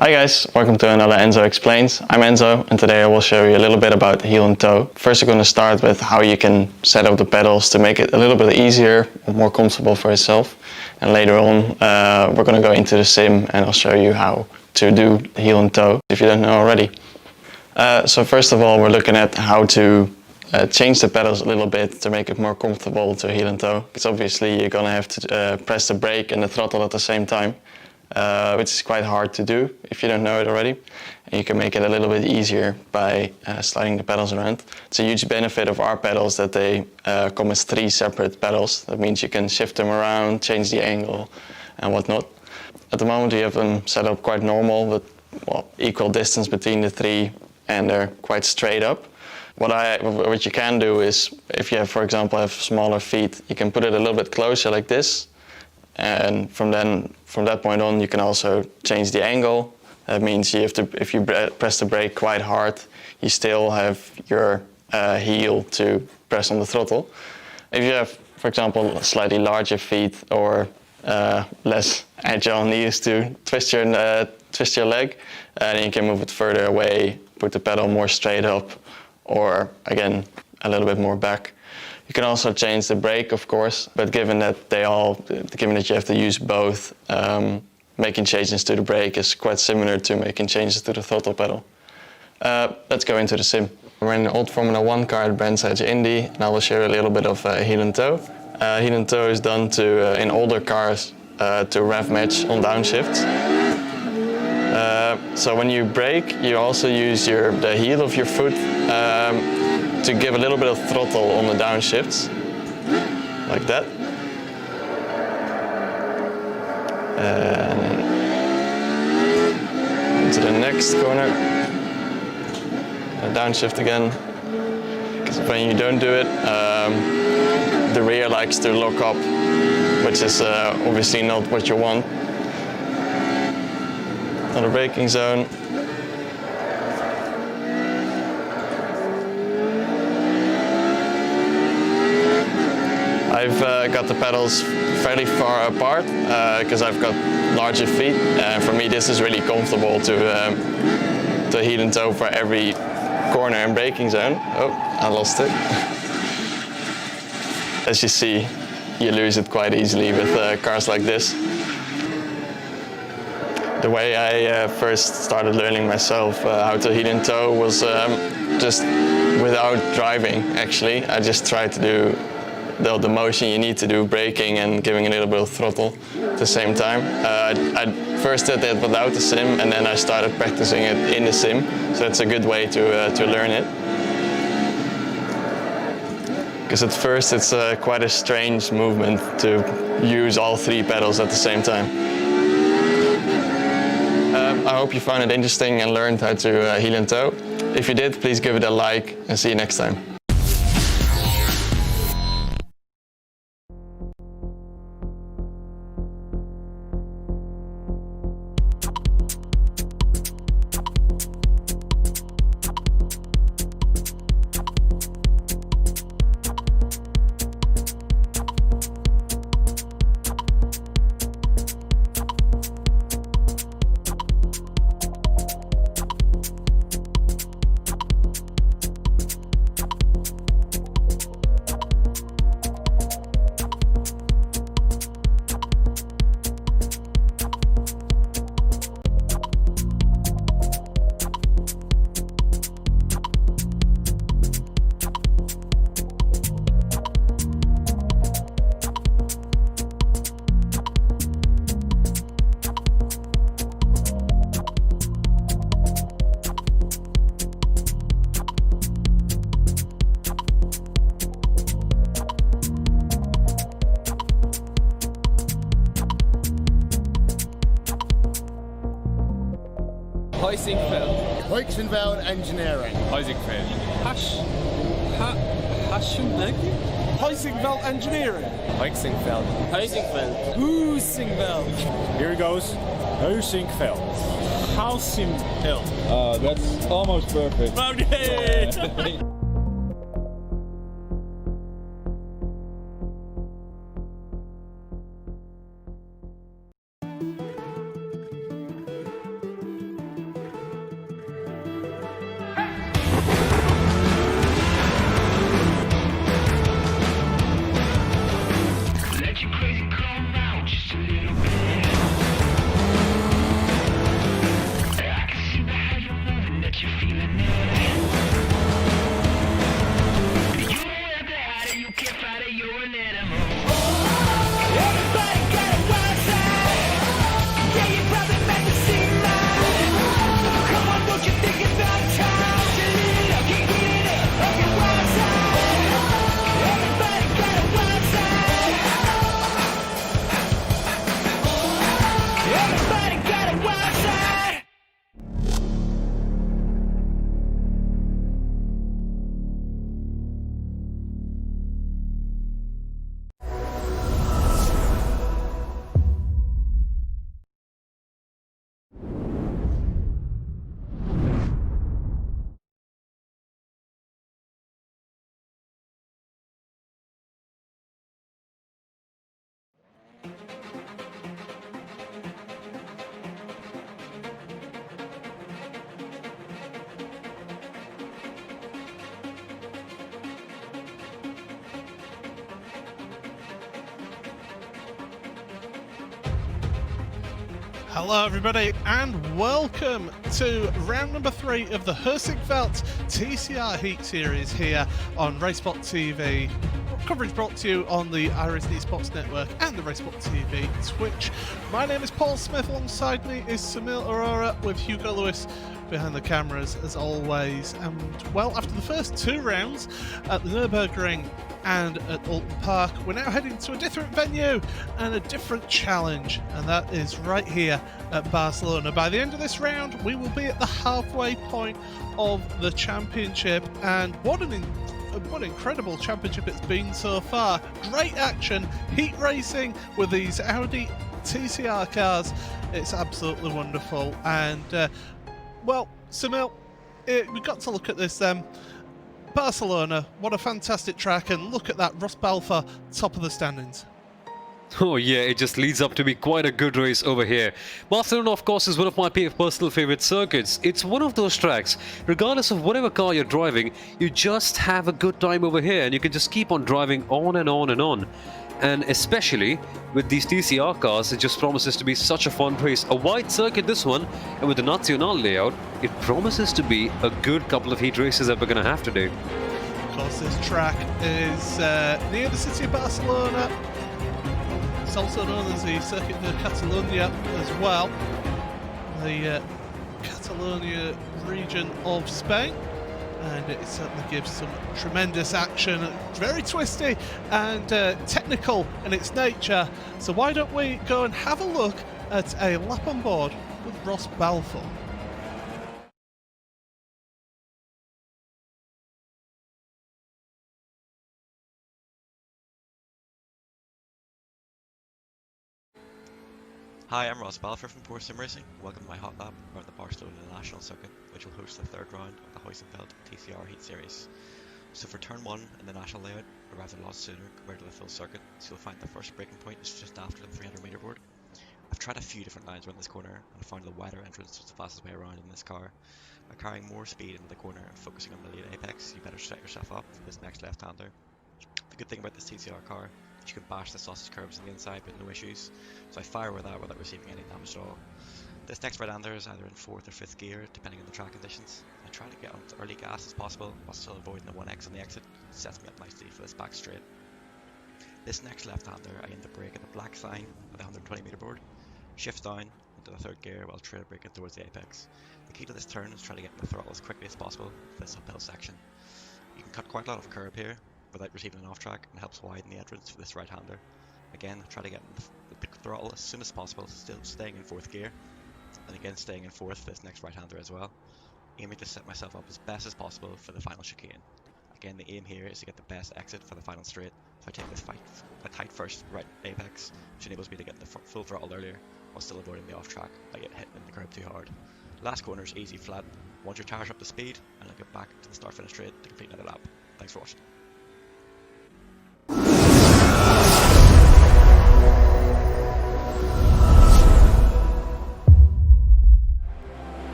Hi guys, welcome to another Enzo Explains. I'm Enzo and today I will show you a little bit about heel and toe. First I'm going to start with how you can set up the pedals to make it a little bit easier, more comfortable for yourself. And later on we're going to go into the sim and I'll show you how to do heel and toe if you don't know already. So first of all we're looking at how to change the pedals a little bit to make it more comfortable to heel and toe. Because obviously you're going to have to press the brake and the throttle at the same time. Which is quite hard to do if you don't know it already. And you can make it a little bit easier by sliding the pedals around. It's a huge benefit of our pedals that they come as 3 separate pedals. That means you can shift them around, change the angle and whatnot. At the moment we have them set up quite normal with equal distance between the 3 and they're quite straight up. What you can do is, if you have, for example, have smaller feet, you can put it a little bit closer like this. And from that point on, you can also change the angle. That means if you press the brake quite hard, you still have your heel to press on the throttle. If you have, for example, slightly larger feet or less agile knees to twist your leg, then you can move it further away, put the pedal more straight up, or again a little bit more back. You can also change the brake, of course, but given that you have to use both, making changes to the brake is quite similar to making changes to the throttle pedal. Let's go into the sim. We're in an old Formula 1 car at Brands Hatch Indy, and I will share a little bit of heel and toe. Heel and toe is done in older cars to rev match on downshifts. So when you brake, you also use the heel of your foot to give a little bit of throttle on the downshifts, like that. And then into the next corner, downshift again. Because when you don't do it, the rear likes to lock up, which is obviously not what you want. Another braking zone. I've got the pedals fairly far apart because I've got larger feet, and for me this is really comfortable to heel and toe for every corner and braking zone. Oh, I lost it. As you see, you lose it quite easily with cars like this. The way I first started learning myself how to heel and toe was just without driving, actually. I just tried to do the motion you need to do, braking and giving a little bit of throttle at the same time. I first did it without the sim and then I started practicing it in the sim, so it's a good way to learn it. Because at first it's quite a strange movement to use all 3 pedals at the same time. I hope you found it interesting and learned how to heel and toe. If you did, please give it a like and see you next time. Heusinkveld Engineering. Heusinkveld. Heusinkveld Engineering. Heusinkveld. Heusinkveld. Heusinkveld. Here it goes. Heusinkveld. Heusinkveld. That's almost perfect. Oh, nee. Hello everybody and welcome to round number 3 of the Heusinkveld TCR Heat Series here on Racebot TV. Coverage brought to you on the iRacing Esports Network and the Racebot TV Twitch. My name is Paul Smith, alongside me is Samil Arora with Hugo Lewis behind the cameras as always. And well, after the first 2 rounds at the Nürburgring and at Oulton Park, we're now heading to a different venue and a different challenge, and that is right here at Barcelona. By the end of this round, we will be at the halfway point of the championship, and what an incredible championship it's been so far. Great action, heat racing with these Audi TCR cars. It's absolutely wonderful. And well, Samil, we've got to look at this then. Barcelona, what a fantastic track, and look at that, Ross Balfour, top of the standings. Oh yeah, it just leads up to be quite a good race over here. Barcelona, of course, is one of my personal favorite circuits. It's one of those tracks, regardless of whatever car you're driving, you just have a good time over here and you can just keep on driving on and on and on. And especially with these TCR cars, it just promises to be such a fun race. A wide circuit, this one, and with the Nacional layout, it promises to be a good couple of heat races that we're going to have today. Of course, this track is near the city of Barcelona. It's also known as the Circuit de Catalunya as well, the Catalonia region of Spain. And it certainly gives some tremendous action. It's very twisty and technical in its nature. So why don't we go and have a look at a lap on board with Ross Balfour. Hi, I'm Ross Balfour from Poor Sim Racing. Welcome to my hot lap around the Barcelona National Circuit, which will host the 3rd round of the Heusinkveld TCR Heat Series. So for turn 1 in the national layout, we arrived a lot sooner compared to the full circuit, so you'll find the first braking point is just after the 300 meter board. I've tried a few different lines around this corner and found the wider entrance was the fastest way around in this car. By carrying more speed into the corner and focusing on the lead apex, you better set yourself up for this next left-hander. The good thing about this TCR car, you can bash the sausage curves on the inside with no issues, so I fire with that without receiving any damage at all. This next right-hander is either in 4th or 5th gear, depending on the track conditions. I try to get on as early gas as possible while still avoiding the 1X on the exit. It sets me up nicely for this back straight. This next left-hander, I aim to brake at the black sign of the 120 meter board, shift down into the 3rd gear while trail braking towards the apex. The key to this turn is try to get in the throttle as quickly as possible for this uphill section. You can cut quite a lot of curb here without receiving an off track, and helps widen the entrance for this right-hander. Again, try to get in the throttle as soon as possible, still staying in 4th gear, and again staying in 4th for this next right-hander as well, aiming to set myself up as best as possible for the final chicane. Again, the aim here is to get the best exit for the final straight, so I take this a tight first right apex, which enables me to get the full throttle earlier while still avoiding the off track by getting hit in the curb too hard. Last corner is easy flat. Once your tyres up to speed, and I'll get back to the start finish straight to complete another lap. Thanks for watching.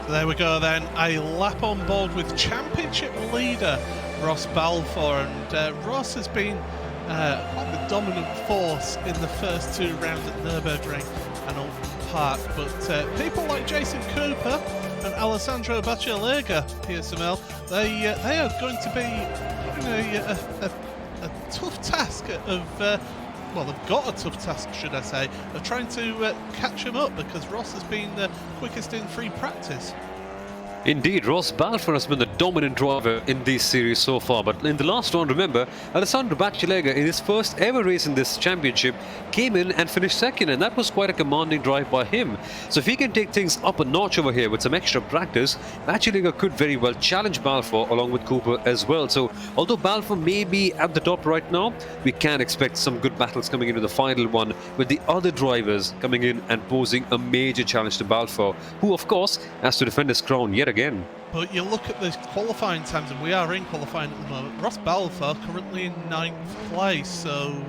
There we go then, a lap on board with championship leader Ross Balfour, and Ross has been quite the dominant force in the first 2 rounds at Nürburgring and Oulton Park, but people like Jason Cooper and Alessandro Bacialega here, Samil, they are going to be a tough task of well, they've got a tough task, should I say, of trying to catch him up, because Ross has been the quickest in free practice. Indeed, Ross Balfour has been the dominant driver in this series so far, but in the last round, remember, Alessandro Bacialega, in his first ever race in this championship, came in and finished 2nd, and that was quite a commanding drive by him. So if he can take things up a notch over here with some extra practice, Bacialega could very well challenge Balfour along with Cooper as well. So although Balfour may be at the top right now, we can expect some good battles coming into the final one, with the other drivers coming in and posing a major challenge to Balfour, who of course has to defend his crown yet again. But you look at the qualifying times, and we are in qualifying at the moment. Ross Balfour currently in 9th place, so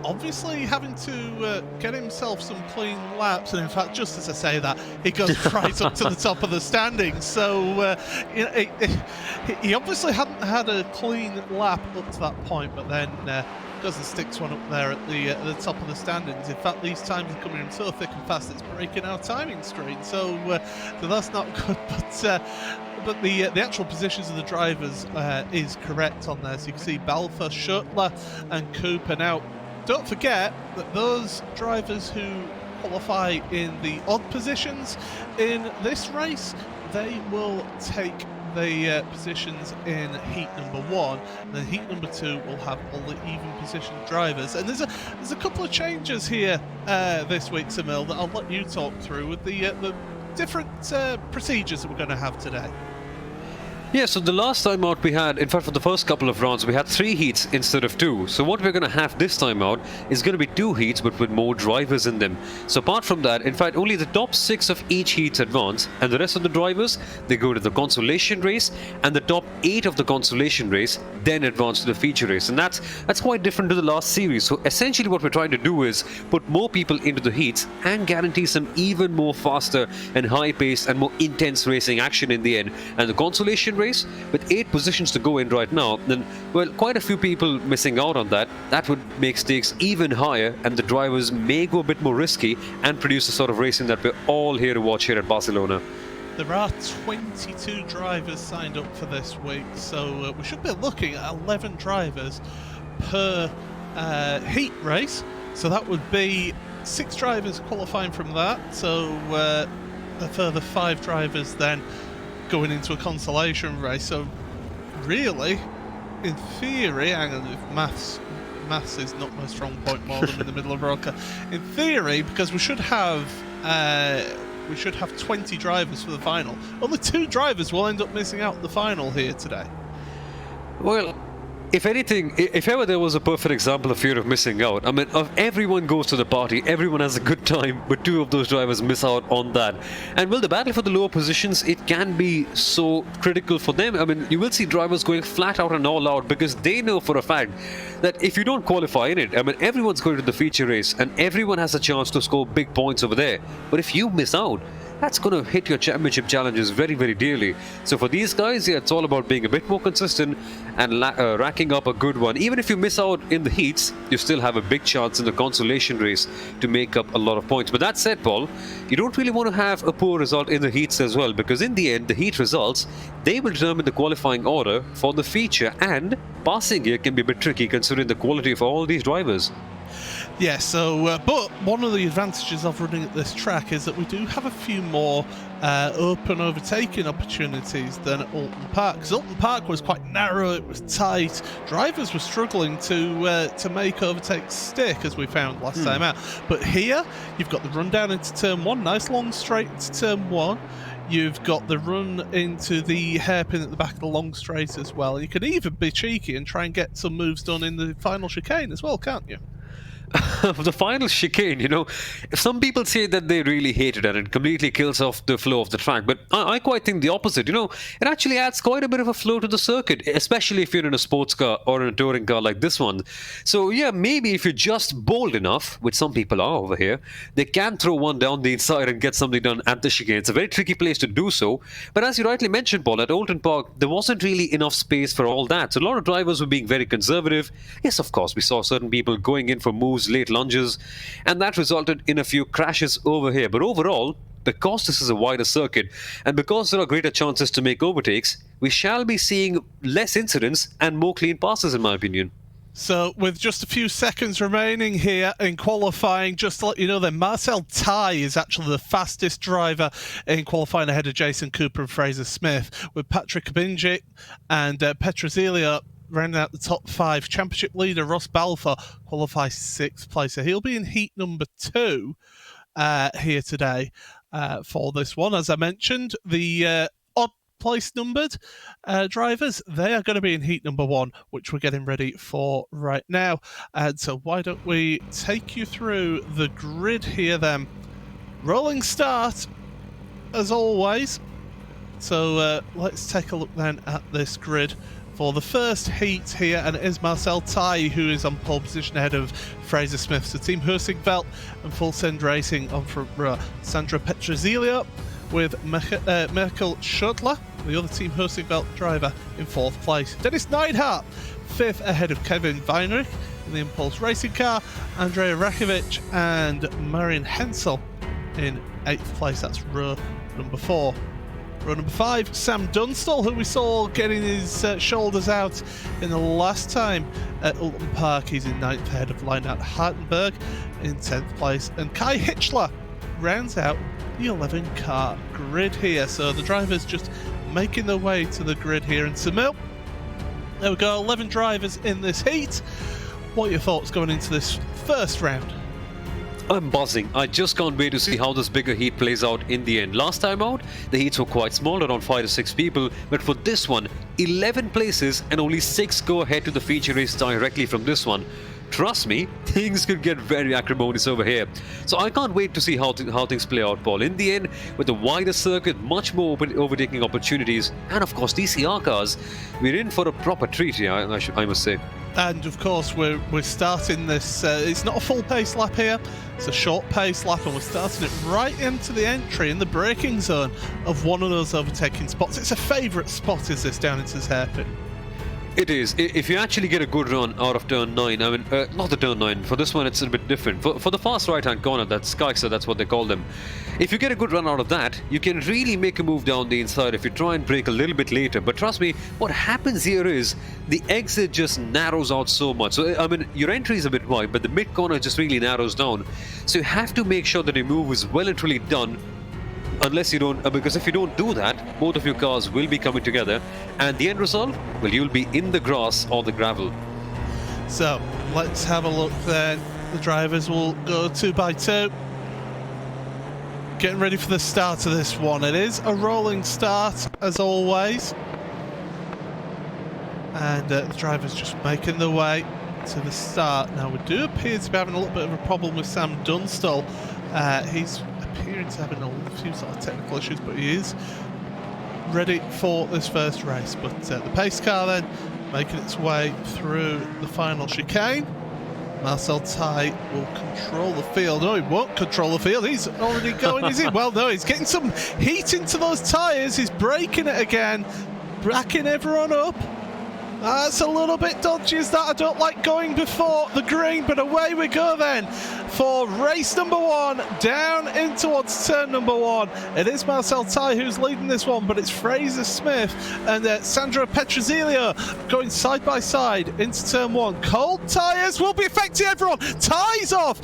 obviously having to get himself some clean laps, and in fact, just as I say that, he goes right up to the top of the standings. So he obviously hadn't had a clean lap up to that point, but then goes and sticks one up there at the top of the standings. In fact, these times are coming in so thick and fast, it's breaking our timing screen. So that's not good. But the actual positions of the drivers is correct on there. So you can see Balfour, Schuttler and Cooper. Now, don't forget that those drivers who qualify in the odd positions in this race, they will take the positions in heat number 1, and then heat number 2 will have all the even position drivers. And there's a couple of changes here this week, Samil, that I'll let you talk through with the different procedures that we're going to have today. Yeah, so the last time out we had, in fact for the first couple of rounds, we had 3 heats instead of 2. So what we're going to have this time out is going to be 2 heats but with more drivers in them. So apart from that, in fact only the top 6 of each heat advance, and the rest of the drivers, they go to the consolation race, and the top 8 of the consolation race then advance to the feature race. And that's quite different to the last series. So essentially what we're trying to do is put more people into the heats and guarantee some even more faster and high-paced and more intense racing action in the end. And the consolation race, with 8 positions to go in right now, then, well, quite a few people missing out on that. That would make stakes even higher, and the drivers may go a bit more risky and produce the sort of racing that we're all here to watch here at Barcelona. There are 22 drivers signed up for this week, so we should be looking at 11 drivers per heat race. So that would be 6 drivers qualifying from that, so a further 5 drivers then going into a consolation race. So really, in theory, hang on, if maths is not my strong point more than in the middle of Roca. In theory, because we should have 20 drivers for the final, only 2 drivers will end up missing out the final here today. Well, if anything, if ever there was a perfect example of fear of missing out, I mean, if everyone goes to the party, everyone has a good time, but 2 of those drivers miss out on that. And well, the battle for the lower positions, it can be so critical for them. I mean, you will see drivers going flat out and all out because they know for a fact that if you don't qualify in it, I mean, everyone's going to the feature race and everyone has a chance to score big points over there. But if you miss out, that's going to hit your championship challenges very, very dearly. So for these guys, yeah, it's all about being a bit more consistent and racking up a good one. Even if you miss out in the heats, you still have a big chance in the consolation race to make up a lot of points. But that said, Paul, you don't really want to have a poor result in the heats as well, because in the end, the heat results, they will determine the qualifying order for the feature, and passing here can be a bit tricky considering the quality of all these drivers. Yeah, so, but one of the advantages of running at this track is that we do have a few more open overtaking opportunities than at Oulton Park. Because Oulton Park was quite narrow, it was tight, drivers were struggling to make overtakes stick, as we found last time out. But here, you've got the run down into turn 1, nice long straight into turn 1. You've got the run into the hairpin at the back of the long straight as well. You can even be cheeky and try and get some moves done in the final chicane as well, can't you? The final chicane, you know, some people say that they really hate it and it completely kills off the flow of the track, but I quite think the opposite. You know, it actually adds quite a bit of a flow to the circuit, especially if you're in a sports car or in a touring car like this one. So yeah, maybe if you're just bold enough, which some people are over here, they can throw one down the inside and get something done at the chicane. It's a very tricky place to do so, but as you rightly mentioned, Paul, at Oulton Park, there wasn't really enough space for all that. So a lot of drivers were being very conservative. Yes, of course, we saw certain people going in for moves, late lunges, and that resulted in a few crashes over here. But overall, because this is a wider circuit and because there are greater chances to make overtakes, we shall be seeing less incidents and more clean passes, in my opinion. So with just a few seconds remaining here in qualifying, just to let you know then, Marcel Tai is actually the fastest driver in qualifying ahead of Jason Cooper and Fraser Smith, with Patrick Kabinjik and Petrozelio rounding out the top 5. Championship leader Ross Balfour qualifies 6th place. So he'll be in heat number 2 here today for this one. As I mentioned, the odd place numbered drivers, they are going to be in heat number 1, which we're getting ready for right now. And so why don't we take you through the grid here then. Rolling start, as always. So let's take a look then at this grid for the first heat here, and it is Marcel Taille who is on pole position ahead of Fraser Smith. So Team Heusinkveld and Full Send Racing on front row. Sandra Petrozelio with Merkel Schödler, the other Team Heusinkveld driver, in 4th place. Dennis Neidhart, 5th ahead of Kevin Weinrich in the Impulse Racing car. Andrea Rakovic and Marion Hensel in 8th place. That's row number 4. Row number 5, Sam Dunstall, who we saw getting his shoulders out in the last time at Oulton Park. He's in 9th ahead of Leinhard Hartenberg in 10th place. And Kai Hitchler rounds out the 11-car grid here. So the drivers just making their way to the grid here. And Samil, there we go, 11 drivers in this heat. What are your thoughts going into this first round? I'm buzzing. I just can't wait to see how this bigger heat plays out in the end. Last time out, the heats were quite small, around 5 to 6 people, but for this one, 11 places and only 6 go ahead to the feature race directly from this one. Trust me, things could get very acrimonious over here. So I can't wait to see how things play out, Paul. In the end, with a wider circuit, much more overtaking opportunities, and of course TCR cars, we're in for a proper treat here, I must say. And of course we're starting this, it's not a full pace lap here, it's a short pace lap, and we're starting it right into the entry in the braking zone of one of those overtaking spots. It's a favourite spot, is this, down into this hairpin? It is. If you actually get a good run out of turn 9, I mean, not the turn 9, for this one it's a bit different. For the fast right-hand corner, that's Skyxer, that's what they call them. If you get a good run out of that, you can really make a move down the inside if you try and brake a little bit later. But trust me, what happens here is the exit just narrows out so much. So, I mean, your entry is a bit wide, but the mid-corner just really narrows down. So you have to make sure that your move is well and truly done. Unless you don't, because if you don't do that, both of your cars will be coming together, and the end result, well, you'll be in the grass or the gravel. So let's have a look then. The drivers will go 2 by 2. Getting ready for the start of this one. It is a rolling start, as always. And the drivers just making their way to the start. Now, we do appear to be having a little bit of a problem with Sam Dunstall. He's appearing to having a few sort of technical issues, but he is ready for this first race. But the pace car then making its way through the final chicane. Marcel Taille will control the field. No, he won't control the field. He's already going, is he? Well, no, he's getting some heat into those tyres. He's braking it again, backing everyone up. That's a little bit dodgy, is that? I don't like going before the green, but away we go then for race number 1, down in towards turn number 1. It is Marcel Taille who's leading this one, but it's Fraser Smith and Sandra Petrozelio going side by side into turn 1. Cold tyres will be affecting everyone. Taille's off,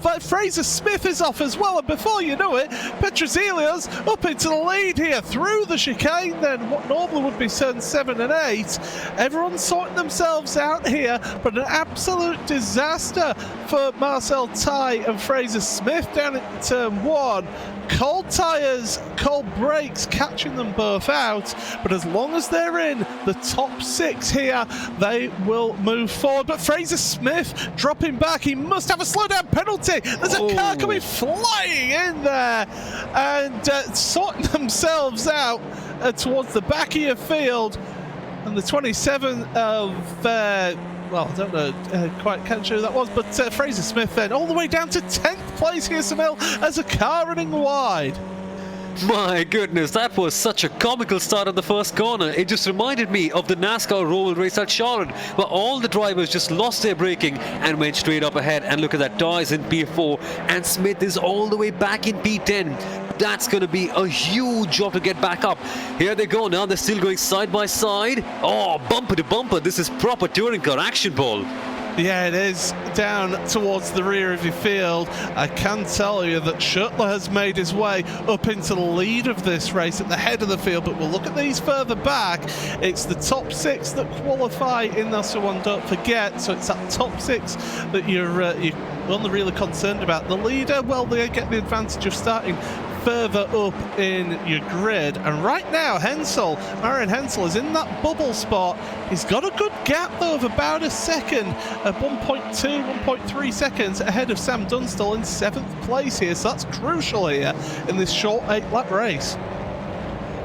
but Fraser Smith is off as well, and before you know it, Petrozelio's up into the lead here through the chicane then. What normally would be turn 7 and 8. Everyone's sorting themselves out here, but an absolute disaster for Marcel Taille and Fraser Smith down at turn 1. Cold tyres, cold brakes catching them both out, but as long as they're in the top 6 here, they will move forward. But Fraser Smith dropping back, he must have a slowdown penalty. There's a car coming flying in there and sorting themselves out towards the back of your field. And the 27 of, well, I don't know quite can't sure who that was, but Fraser Smith then all the way down to 10th place here, Samil, as a car running wide. My goodness, that was such a comical start at the first corner. It just reminded me of the NASCAR Roval race at Charlotte, where all the drivers just lost their braking and went straight up ahead. And look at that, Tyre's in P4 and Smith is all the way back in P10. That's going to be a huge job to get back up. Here they go now, they're still going side by side. Oh, bumper to bumper, this is proper touring car action, Paul. Yeah, it is down towards the rear of your field. I can tell you that Schödler has made his way up into the lead of this race at the head of the field, but we'll look at these further back. It's the top 6 that qualify in this one, don't forget. So it's that top 6 that you're only really concerned about. The leader, well, they get the advantage of starting further up in your grid, and right now Marion Hensel is in that bubble spot. He's got a good gap though of about a second, at 1.3 seconds ahead of Sam Dunstall in 7th place here, so that's crucial here in this short 8-lap race.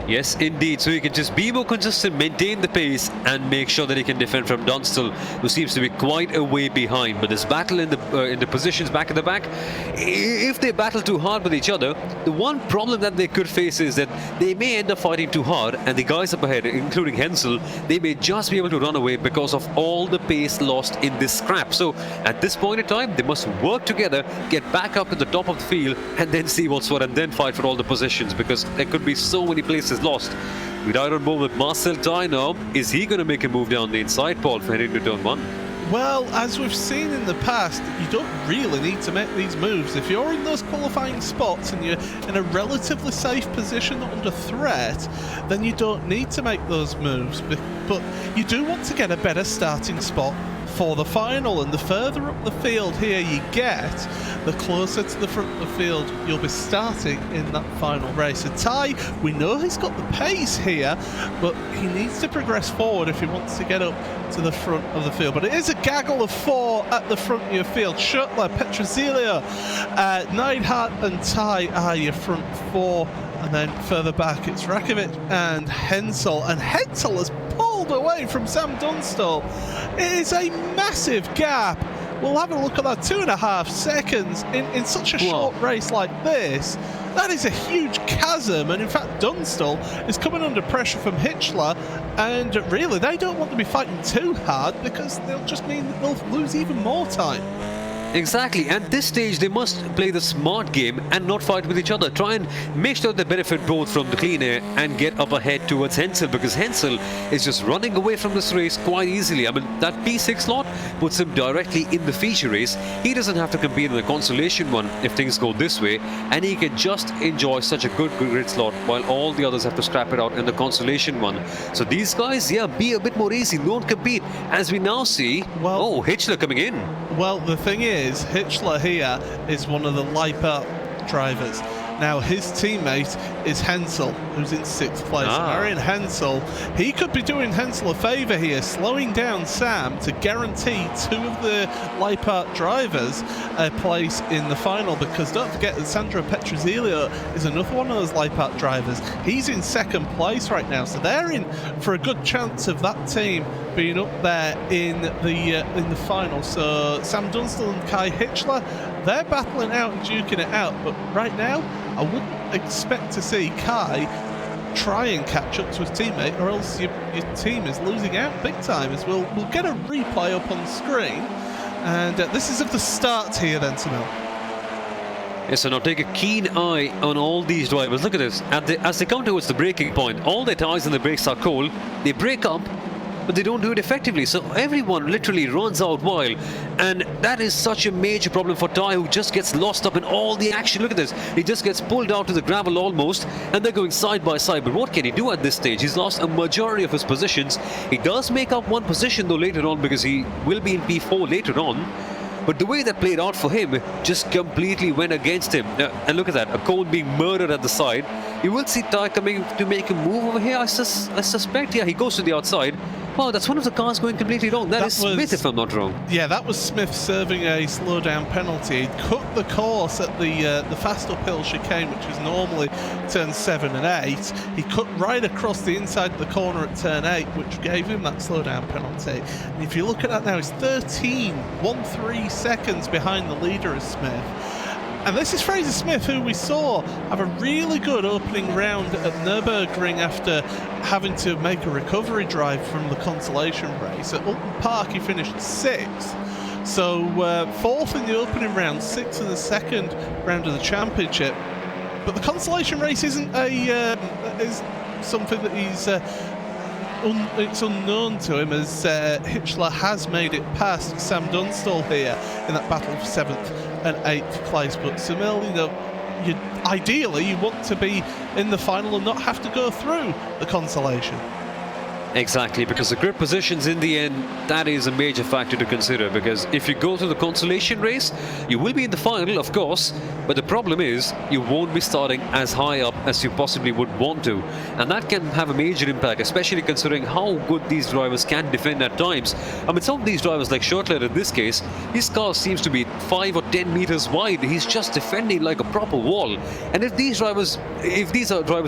Yes, indeed. So he can just be more consistent, maintain the pace, and make sure that he can defend from Dunstall, who seems to be quite a way behind. But this battle in the positions back at the back, if they battle too hard with each other, the one problem that they could face is that they may end up fighting too hard, and the guys up ahead, including Hensel, they may just be able to run away because of all the pace lost in this scrap. So at this point in time, they must work together, get back up to the top of the field, and then see what's what, and then fight for all the positions, because there could be so many places lost. We died on board with Marcel Ty now. Is he going to make a move down the inside, Paul, for heading to turn 1? Well, as we've seen in the past, you don't really need to make these moves. If you're in those qualifying spots and you're in a relatively safe position, not under threat, then you don't need to make those moves. But you do want to get a better starting spot for the final, and the further up the field here you get, the closer to the front of the field you'll be starting in that final race. So Ty, we know he's got the pace here, but he needs to progress forward if he wants to get up to the front of the field. But it is a gaggle of 4 at the front of your field. Schottler, Petrozelio, Neidhart and Ty are your front 4, and then further back it's Rakovic and Hensel, and Hensel has pulled away from Sam Dunstall. It is a massive gap. We'll have a look at that, 2.5 seconds in such a short race like this. That is a huge chasm, and in fact Dunstall is coming under pressure from Hitchler, and really they don't want to be fighting too hard because they'll just mean that they'll lose even more time. Exactly, at this stage they must play the smart game and not fight with each other. Try and make sure they benefit both from the clean air and get up ahead towards Hensel, because Hensel is just running away from this race quite easily. I mean, that P6 slot puts him directly in the feature race. He doesn't have to compete in the consolation one if things go this way, and he can just enjoy such a good grid slot while all the others have to scrap it out in the consolation one. So these guys, yeah, be a bit more easy, don't compete, as we now see. Well, oh, Hitchler coming in. Well, the thing is, Hitchler here is one of the Leipa drivers. Now, his teammate is Hensel, who's in 6th place. Marian Hensel, he could be doing Hensel a favour here, slowing down Sam to guarantee 2 of the Leipart drivers a place in the final, because don't forget that Sandro Petrozelio is another one of those Leipart drivers. He's in 2nd place right now, so they're in for a good chance of that team being up there in the final. So Sam Dunstall and Kai Hitchler, they're battling out and duking it out, but right now I wouldn't expect to see Kai try and catch up to his teammate, or else your team is losing out big time. As we'll get a replay up on screen, and this is of the start here then, Sunil. Yes, so now take a keen eye on all these drivers. Look at this. As they come towards the braking point, all their tires and the brakes are cold. They brake up, but they don't do it effectively. So everyone literally runs out wild, and that is such a major problem for Ty, who just gets lost up in all the action. Look at this. He just gets pulled out to the gravel almost, and they're going side by side. But what can he do at this stage? He's lost a majority of his positions. He does make up one position though later on, because he will be in P4 later on. But the way that played out for him just completely went against him. And look at that, a cone being murdered at the side. You will see Ty coming to make a move over here, I suspect. Yeah, he goes to the outside. Wow, that's one of the cars going completely wrong. That is Smith, if I'm not wrong. Yeah, that was Smith serving a slowdown penalty. He cut the course at the fast uphill chicane, which is normally turns 7 and 8. He cut right across the inside of the corner at turn 8, which gave him that slowdown penalty. And if you look at that now, it's 13 seconds behind the leader of Smith. And this is Fraser Smith, who we saw have a really good opening round at Nürburgring after having to make a recovery drive from the consolation race. At Oulton Park, he finished 6th. So 4th in the opening round, 6th in the second round of the championship. But the consolation race isn't is something that he's it's unknown to him, as Hitchler has made it past Sam Dunstall here in that battle for 7th and 8th place. But Samil, ideally you want to be in the final and not have to go through the consolation. Exactly, because the grid positions in the end, that is a major factor to consider, because if you go to the consolation race, you will be in the final, of course, but the problem is you won't be starting as high up as you possibly would want to, and that can have a major impact, especially considering how good these drivers can defend at times. I mean, some of these drivers, like Schottler in this case, his car seems to be 5 or 10 meters wide. He's just defending like a proper wall, and if these drivers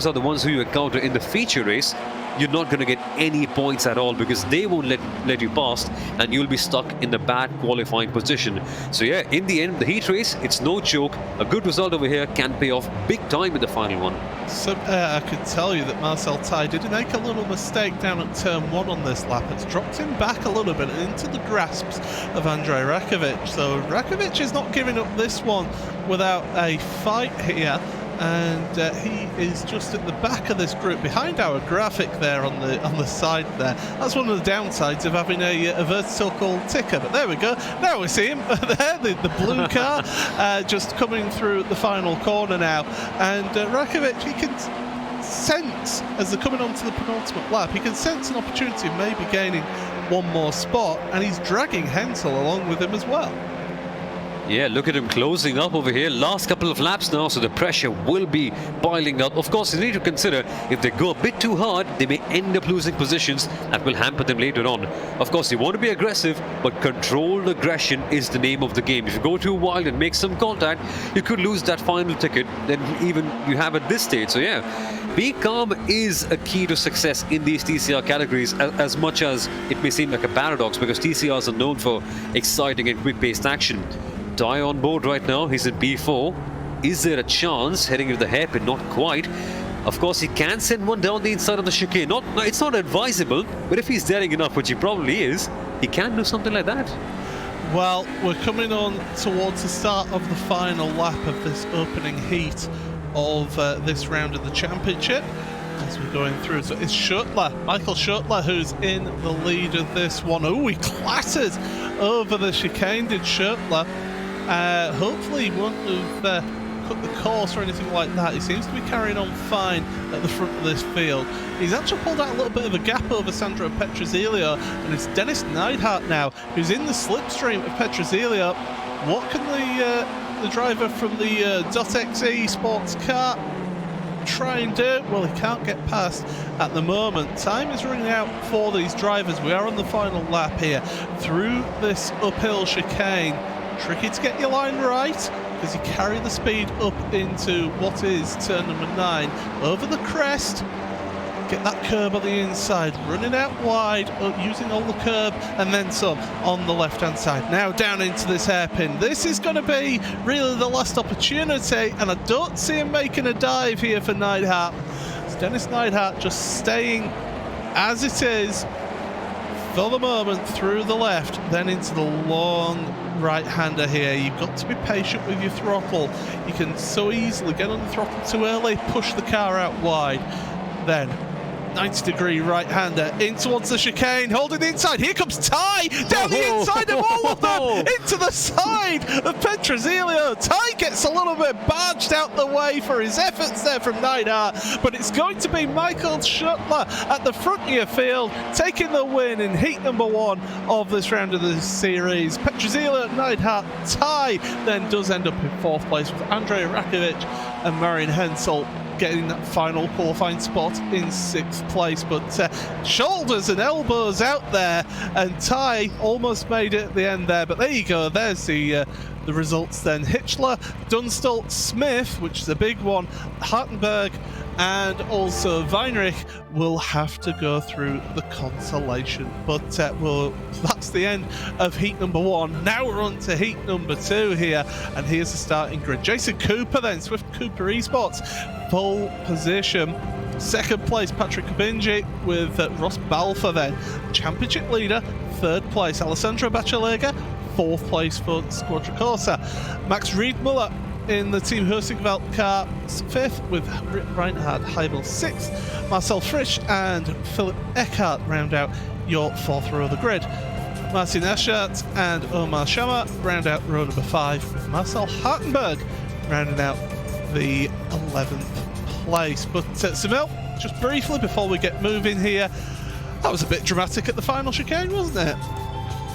are the ones who you encounter in the feature race, you're not going to get any points at all, because they won't let you pass, and you'll be stuck in the bad qualifying position. So yeah, in the end, the heat race, it's no joke. A good result over here can pay off big time in the final one. So I could tell you that Marcel Ty did make a little mistake down at turn 1 on this lap. It's dropped him back a little bit into the grasps of Andrej Rakovic. So Rakovic is not giving up this one without a fight here. And he is just at the back of this group, behind our graphic there on the side there. That's one of the downsides of having a vertical ticker. But there we go. Now we see him there, the blue car, just coming through the final corner now. And Rakovic, he can sense, as they're coming onto the penultimate lap, he can sense an opportunity of maybe gaining one more spot, and he's dragging Hensel along with him as well. Yeah, look at him closing up over here. Last couple of laps now, so the pressure will be piling up. Of course, you need to consider, if they go a bit too hard, they may end up losing positions that will hamper them later on. Of course, you want to be aggressive, but controlled aggression is the name of the game. If you go too wild and make some contact, you could lose that final ticket than even you have at this stage. So yeah, being calm is a key to success in these TCR categories, as much as it may seem like a paradox, because TCRs are known for exciting and quick-paced action. Ty on board right now, he's in P4. Is there a chance heading into the hairpin? Not quite. Of course, he can send one down the inside of the chicane. It's not advisable, but if he's daring enough, which he probably is, he can do something like that. Well, we're coming on towards the start of the final lap of this opening heat of this round of the championship. As we're going through, so it's Schottler, Michael Schottler, who's in the lead of this one. Oh, he clattered over the chicane, did Schottler. Hopefully he won't have cut the course or anything like that. He seems to be carrying on fine at the front of this field. He's actually pulled out a little bit of a gap over Sandro Petrozelio, and it's Dennis Neidhart now, who's in the slipstream of Petrozelio. What can the driver from the .exe sports car try and do? Well, he can't get past at the moment. Time is running out for these drivers. We are on the final lap here through this uphill chicane. Tricky to get your line right, because you carry the speed up into what is turn number 9 over the crest. Get that curb on the inside, running out wide, using all the curb and then some on the left hand side. Now down into this hairpin. This is going to be really the last opportunity, and I don't see him making a dive here for Neidhart. It's Dennis Neidhart just staying as it is for the moment through the left, then into the long right-hander here. You've got to be patient with your throttle. You can so easily get on the throttle too early, push the car out wide, then 90-degree right-hander in towards the chicane, holding the inside. Here comes Ty down the inside of all of them into the side of Petrozelio. Ty gets a little bit barged out the way for his efforts there from Neidhart, but it's going to be Michael Schottler at the front of your field, taking the win in heat number 1 of this round of the series. Petrozelio, Neidhart, Ty then does end up in 4th place, with Andrej Rakovic and Marian Hensel getting that final qualifying spot in 6th place. But shoulders and elbows out there, and Ty almost made it at the end there. But there you go, there's the results then. Hitchler, Dunstall, Smith, which is a big one, Hartenberg, and also Weinrich will have to go through the consolation. But that's the end of heat number 1. Now we're on to heat number 2 here, and here's the starting grid. Jason Cooper then, Swift Cooper Esports, pole position. 2nd place, Patrick Kabinji, with Ross Balfour then. Championship leader, 3rd place, Alessandro Bacialega, 4th place for Squadra Corsa. Max Riedmuller in the Team Heusinkveld car, 5th, with Reinhard Heibel 6th. Marcel Frisch and Philip Eckhart round out your 4th row of the grid. Martin Eschert and Omar Shama round out row number 5, with Marcel Hartenberg rounding out the 11th place. But Samil, just briefly before we get moving here, That was a bit dramatic at the final chicane, wasn't it?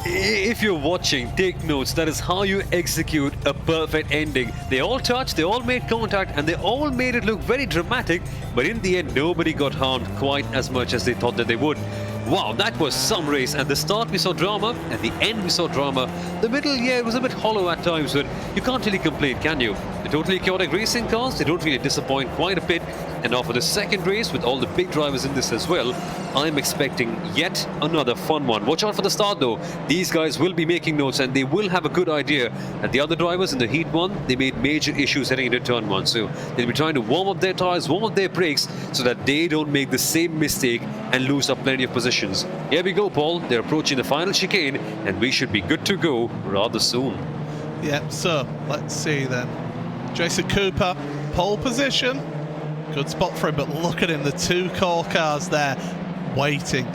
If you're watching, take notes. That is how you execute a perfect ending. They all touched, they all made contact, and they all made it look very dramatic, but in the end, nobody got harmed quite as much as they thought that they would. Wow, that was some race. At the start we saw drama, at the end we saw drama. The middle, yeah, it was a bit hollow at times, but you can't really complain, can you? The totally chaotic racing cars, they don't really disappoint quite a bit. And now for the second race, with all the big drivers in this as well, I'm expecting yet another fun one. Watch out for the start though. These guys will be making notes and they will have a good idea that the other drivers in the Heat 1, they made major issues heading into turn 1. So they'll be trying to warm up their tires, warm up their brakes, so that they don't make the same mistake and lose up plenty of positions. Here we go, Paul. They're approaching the final chicane and we should be good to go rather soon. Yep, so let's see then. Jason Cooper, pole position. Good spot for him, but look at him, the two core cars there waiting.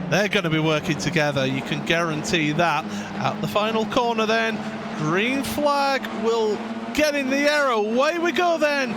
They're going to be working together, you can guarantee that. At the final corner then, green flag will get in the air. Away we go then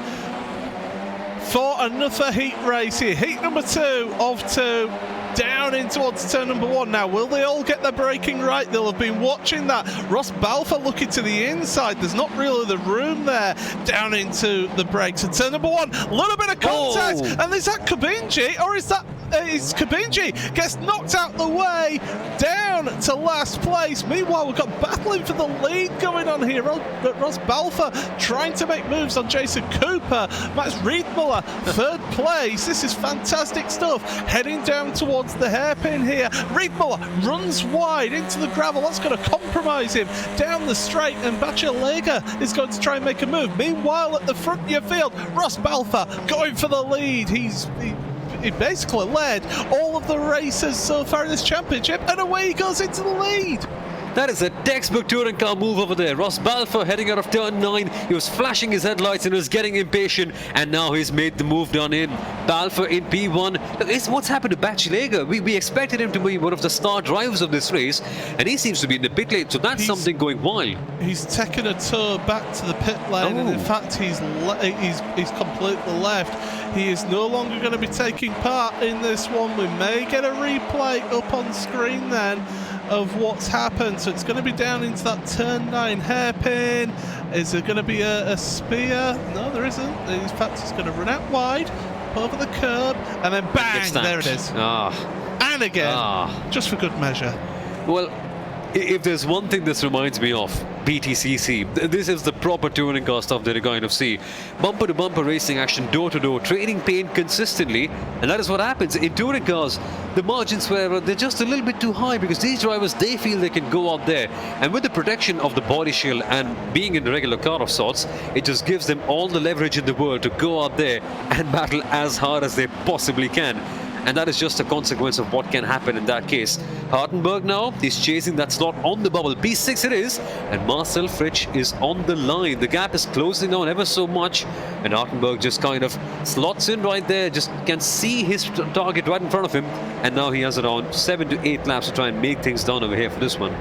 for another heat race here. Heat number 2 of 2. Down in towards turn number 1 now. Will they all get their braking right? They'll have been watching that. Ross Balfour looking to the inside. There's not really the room there. Down into the brakes. And turn number 1, a little bit of contact. Oh. And is that Kabinji? Or is that Kabinji? Gets knocked out the way. Down to last place. Meanwhile, we've got battling for the lead going on here. Ross Balfour trying to make moves on Jason Cooper. Max Riedmuller, 3rd place. This is fantastic stuff. Heading down towards the hairpin here. Riedmuller runs wide into the gravel. That's going to compromise him down the straight, and Bacialega is going to try and make a move. Meanwhile, at the front of your field, Ross Balfour going for the lead. He basically led all of the races so far in this championship, and away he goes into the lead. That is a textbook touring car move over there. Ross Balfour heading out of turn 9. He was flashing his headlights and was getting impatient, and now he's made the move down in. Balfour in P1. Look, it's what's happened to Bacialega. We expected him to be one of the star drivers of this race, and he seems to be in the pit lane, so that's something going wild. He's taken a tour back to the pit lane, and in fact he's completely left. He is no longer going to be taking part in this one. We may get a replay up on screen then of what's happened. So it's going to be down into that turn 9 hairpin. Is there going to be a spear? No, there isn't. In fact, he's going to run out wide, over the curb, and then bang, there it is. And again, just for good measure. Well, if there's one thing this reminds me of, BTCC, this is the proper touring car stuff that you're going to see. Bumper to bumper racing action, door to door, trading pain consistently, and that is what happens in touring cars. The margins where they're just a little bit too high because these drivers, they feel they can go out there, and with the protection of the body shield and being in the regular car of sorts, it just gives them all the leverage in the world to go out there and battle as hard as they possibly can. And that is just a consequence of what can happen in that case. Hartenberg now, he's chasing that slot on the bubble. P6 it is, and Marcel Fritsch is on the line. The gap is closing down ever so much, and Hartenberg just kind of slots in right there, just can see his target right in front of him, and now he has around 7 to 8 laps to try and make things down over here for this one.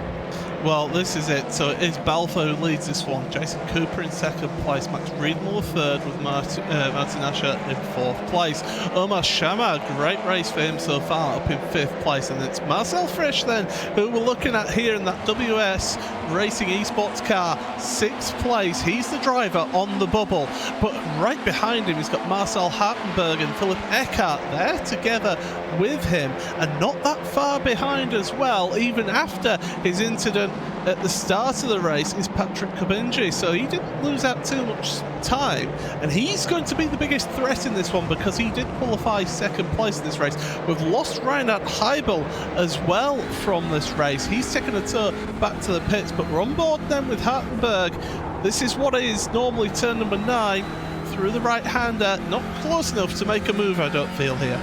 Well, this is it. So it is Balfour who leads this one. Jason Cooper in 2nd place. Max Riedmuller 3rd with Martin Asher in 4th place. Omar Shama, great race for him so far, up in 5th place. And it's Marcel Frisch then, who we're looking at here in that WS Racing Esports car, 6th place. He's the driver on the bubble. But right behind him, he's got Marcel Hartenberg and Philip Eckhart there together with him. And not that far behind as well, even after his incident at the start of the race, is Patrick Kabinji. So he didn't lose out too much time, and he's going to be the biggest threat in this one because he did qualify 2nd place in this race. We've lost Reinhard Heibel as well from this race. He's taken a tour back to the pits, but we're on board then with Hartenberg. This is what is normally turn number 9 through the right-hander. Not close enough to make a move, I don't feel here.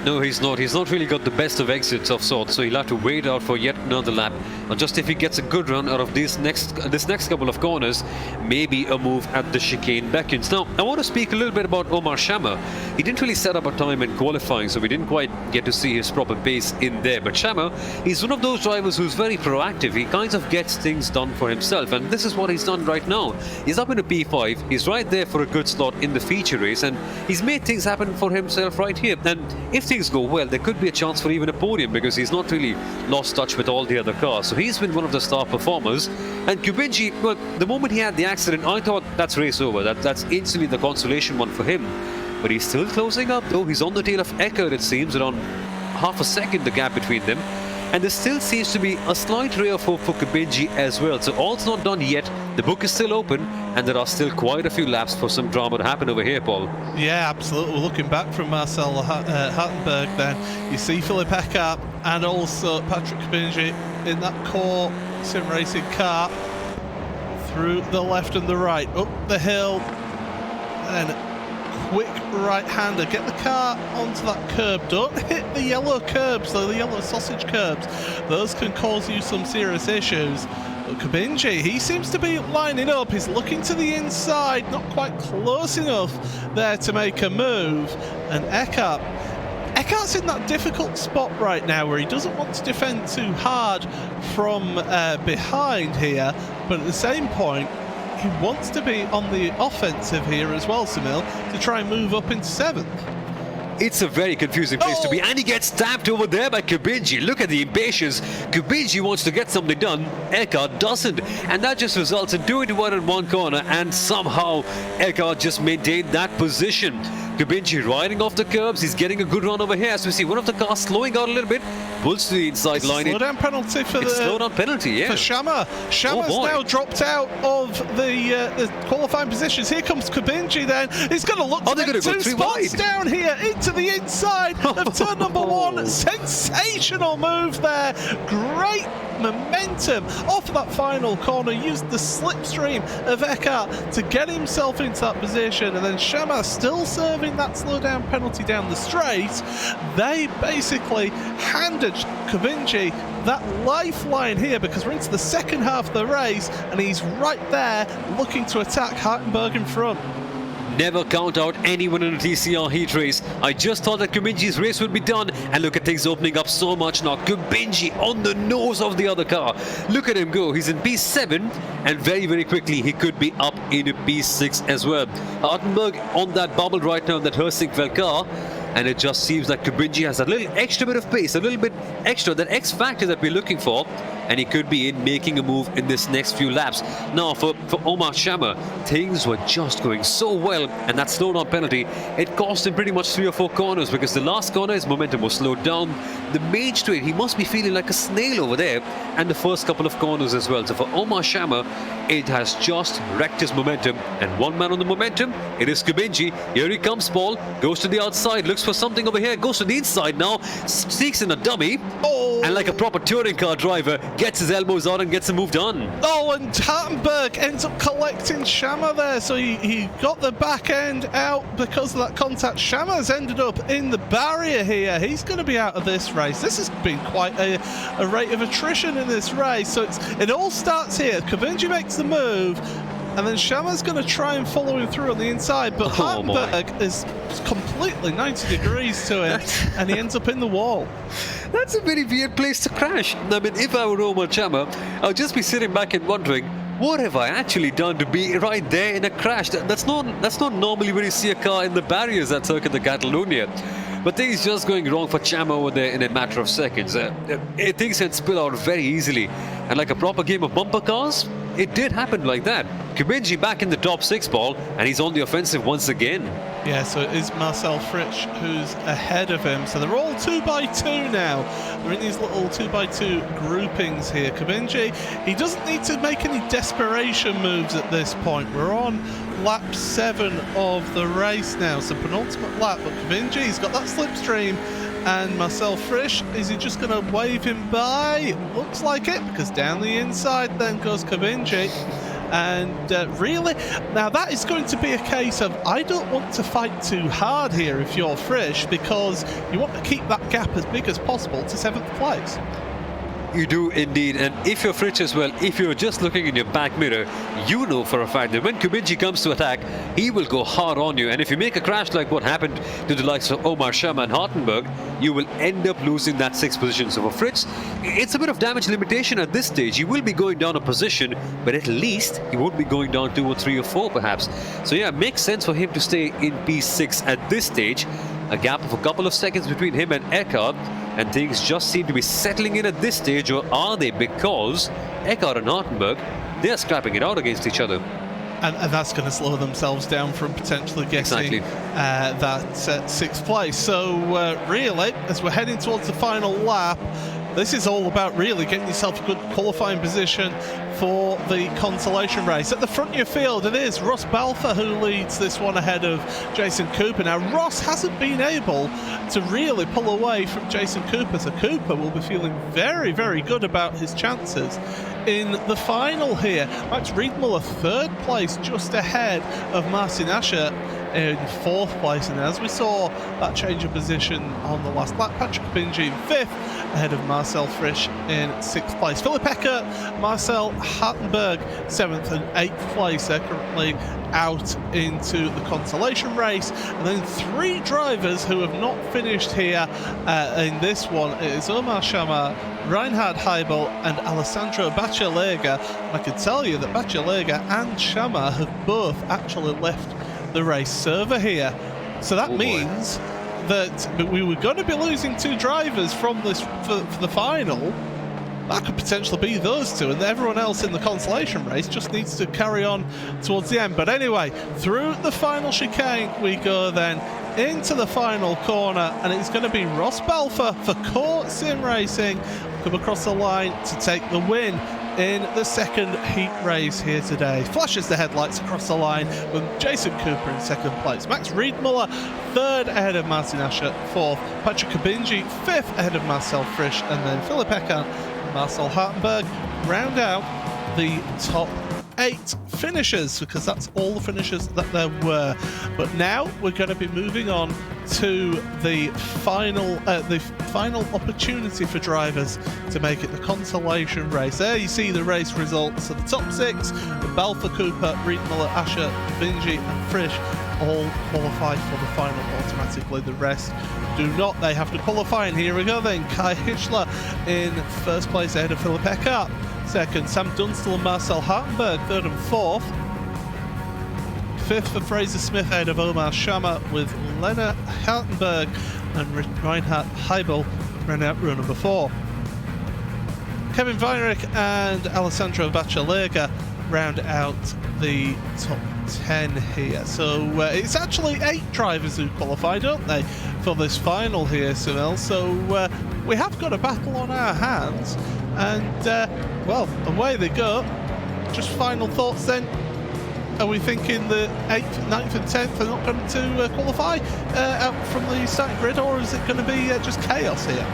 No, he's not. He's not really got the best of exits of sorts, so he'll have to wait out for yet another lap. And just if he gets a good run out of this next couple of corners, maybe a move at the chicane beckons. Now, I want to speak a little bit about Omar Shama. He didn't really set up a time in qualifying, so we didn't quite get to see his proper pace in there. But Shama, he's one of those drivers who's very proactive. He kind of gets things done for himself, and this is what he's done right now. He's up in a P5. He's right there for a good slot in the feature race, and he's made things happen for himself right here. And if things go well, there could be a chance for even a podium because he's not really lost touch with all the other cars. So he's been one of the star performers. And Kubinji, well, the moment he had the accident, I thought that's race over. That's instantly the consolation one for him. But he's still closing up, though. He's on the tail of Eckert, it seems, around half a second, the gap between them. And there still seems to be a slight ray of hope for Kubinji as well. So all's not done yet. The book is still open, and there are still quite a few laps for some drama to happen over here, Paul. Yeah, absolutely. Looking back from Marcel Hartenberg then, you see Philip Eckert and also Patrick Kubinji in that core sim racing car through the left and the right, up the hill, and quick right-hander. Get the car onto that curb. Don't hit the yellow curbs, though, the yellow sausage curbs. Those can cause you some serious issues. But Kubinji, he seems to be lining up. He's looking to the inside, not quite close enough there to make a move. And Eckart's in that difficult spot right now where he doesn't want to defend too hard from behind here, but at the same point, he wants to be on the offensive here as well, Samil, to try and move up into 7th. It's a very confusing place to be, and he gets tapped over there by Kubinji. Look at the impatience. Kubinji wants to get something done, Eckert doesn't, and that just results in 2-1 in one corner, and somehow Eckert just maintained that position. Kubinji riding off the curbs, he's getting a good run over here, as we see one of the cars slowing out a little bit, pulls to the inside line. Slowdown penalty for the slowdown penalty, yeah. For Shamma. Shamma's now dropped out of the qualifying positions. Here comes Kubinji then. He's going to look to get 2 spots down here into the inside of turn number 1. Sensational move there. Great momentum off that final corner. Used the slipstream of Eckert to get himself into that position, and then Shamma still serving that slowdown penalty down the straight. They basically handed Kubinji that lifeline here because we're into the second half of the race, and he's right there looking to attack Hartenberg in front. Never count out anyone in a TCR Heat race. I just thought that Kubinji's race would be done, and look at things opening up so much now. Kubinji on the nose of the other car. Look at him go. He's in P7, and very, very quickly he could be up in a P6 as well. Hartenberg on that bubble right now in that Heusinkveld car, and it just seems like Kubinji has a little extra bit of pace, a little bit extra, that X factor that we're looking for, and he could be in making a move in this next few laps. Now for Omar Shamma, things were just going so well, and that slowdown penalty, it cost him pretty much 3 or 4 corners because the last corner his momentum was slowed down. The main straight, he must be feeling like a snail over there, and the first couple of corners as well. So for Omar Shamma, it has just wrecked his momentum, and one man on the momentum, it is Kubinji. Here he comes, Paul, goes to the outside, looks for something over here, goes to the inside now, sneaks in a dummy, and like a proper touring car driver, gets his elbows out and gets a move done. Oh, and Hartenberg ends up collecting Shamma there, so he got the back end out because of that contact. Shamma's ended up in the barrier here. He's going to be out of this race. This has been quite a rate of attrition in this race, so it all starts here. Kubinji makes the move, and then Shamma's going to try and follow him through on the inside, but Hartenberg is completely 90 degrees to him, and he ends up in the wall. That's a very weird place to crash. I mean, if I were Omar Shamma, I'd just be sitting back and wondering, what have I actually done to be right there in a crash? That's not normally when you see a car in the barriers at Circuit de Catalunya. But things just going wrong for Shamma over there in a matter of seconds. Things can spill out very easily. And like a proper game of bumper cars, it did happen like that. Kubinji back in the top 6, Paul, and he's on the offensive once again. Yeah, so it is Marcel Fritsch who's ahead of him. So they're all 2x2 now. They're in these little 2x2 groupings here. Kubinji, he doesn't need to make any desperation moves at this point. We're on lap 7 of the race now, so penultimate lap. But Kubinji's got that slipstream, and Marcel Frisch, is he just going to wave him by? Looks like it, because down the inside then goes Kubinji. And really, now that is going to be a case of, I don't want to fight too hard here if you're Frisch, because you want to keep that gap as big as possible to 7th place. You do indeed, and if you're Fritsch as well, if you're just looking in your back mirror, you know for a fact that when Kubinji comes to attack, he will go hard on you, and if you make a crash like what happened to the likes of Omar Shamma and Hartenberg, you will end up losing that 6th position. So for Fritsch, it's a bit of damage limitation at this stage. He will be going down a position, but at least he won't be going down 2 or 3 or 4 perhaps. So yeah, it makes sense for him to stay in P6 at this stage. A gap of a couple of seconds between him and Eckhart, and things just seem to be settling in at this stage, or are they? Because Eckhart and Hartenberg, they're scrapping it out against each other. And that's going to slow themselves down from potentially getting that 6th place. So really, as we're heading towards the final lap, this is all about really getting yourself a good qualifying position for the consolation race. At the front of your field, it is Ross Balfour who leads this one ahead of Jason Cooper. Now, Ross hasn't been able to really pull away from Jason Cooper, so Cooper will be feeling very, very good about his chances in the final here. Max Riedmuller, 3rd place, just ahead of Martin Ascher in 4th place, and as we saw that change of position on the last lap, Patrick Bingi in 5th, ahead of Marcel Frisch in 6th place. Philip Eckert, Marcel Hartenberg 7th and 8th place. They're currently out into the consolation race, and then 3 drivers who have not finished here in this one. It is Omar Shama, Reinhard Heibel and Alessandro Bacialega. I can tell you that Bacialega and Shama have both actually left the race server here, so that means that we were going to be losing 2 drivers from this for the final. That could potentially be those 2, and everyone else in the consolation race just needs to carry on towards the end. But anyway, through the final chicane we go then into the final corner, and it's going to be Ross Balfour for Core Sim Racing come across the line to take the win in the 2nd heat race here today. Flashes the headlights across the line with Jason Cooper in 2nd place. Max Riedmuller 3rd ahead of Martin Ascher, 4th. Patrick Kabinji 5th ahead of Marcel Frisch, and then Philip Eckert and Marcel Hartenberg round out the top 8 finishers, because that's all the finishers that there were. But now we're going to be moving on to the final opportunity for drivers to make it the consolation race. There you see the race results. So the top 6, the Balfour, Cooper, Riedmuller, Ascher, Bingi and Frisch all qualified for the final automatically. The rest do not. They have to qualify, and here we go then. Kai Hischler in 1st place ahead of Philip Eckert. 2nd, Sam Dunstall and Marcel Hartenberg, 3rd and 4th. 5th for Fraser Smith ahead of Omar Shama, with Lena Hartenberg and Reinhard Heibel round out row number 4. Kevin Weinrich and Alessandro Bacialega round out the top 10 here. So it's actually 8 drivers who qualified, don't they, for this final here, Sunil? So we have got a battle on our hands, and well, away they go. Just final thoughts then. Are we thinking the 8th, 9th and 10th are not going to qualify out from the starting grid, or is it going to be just chaos here?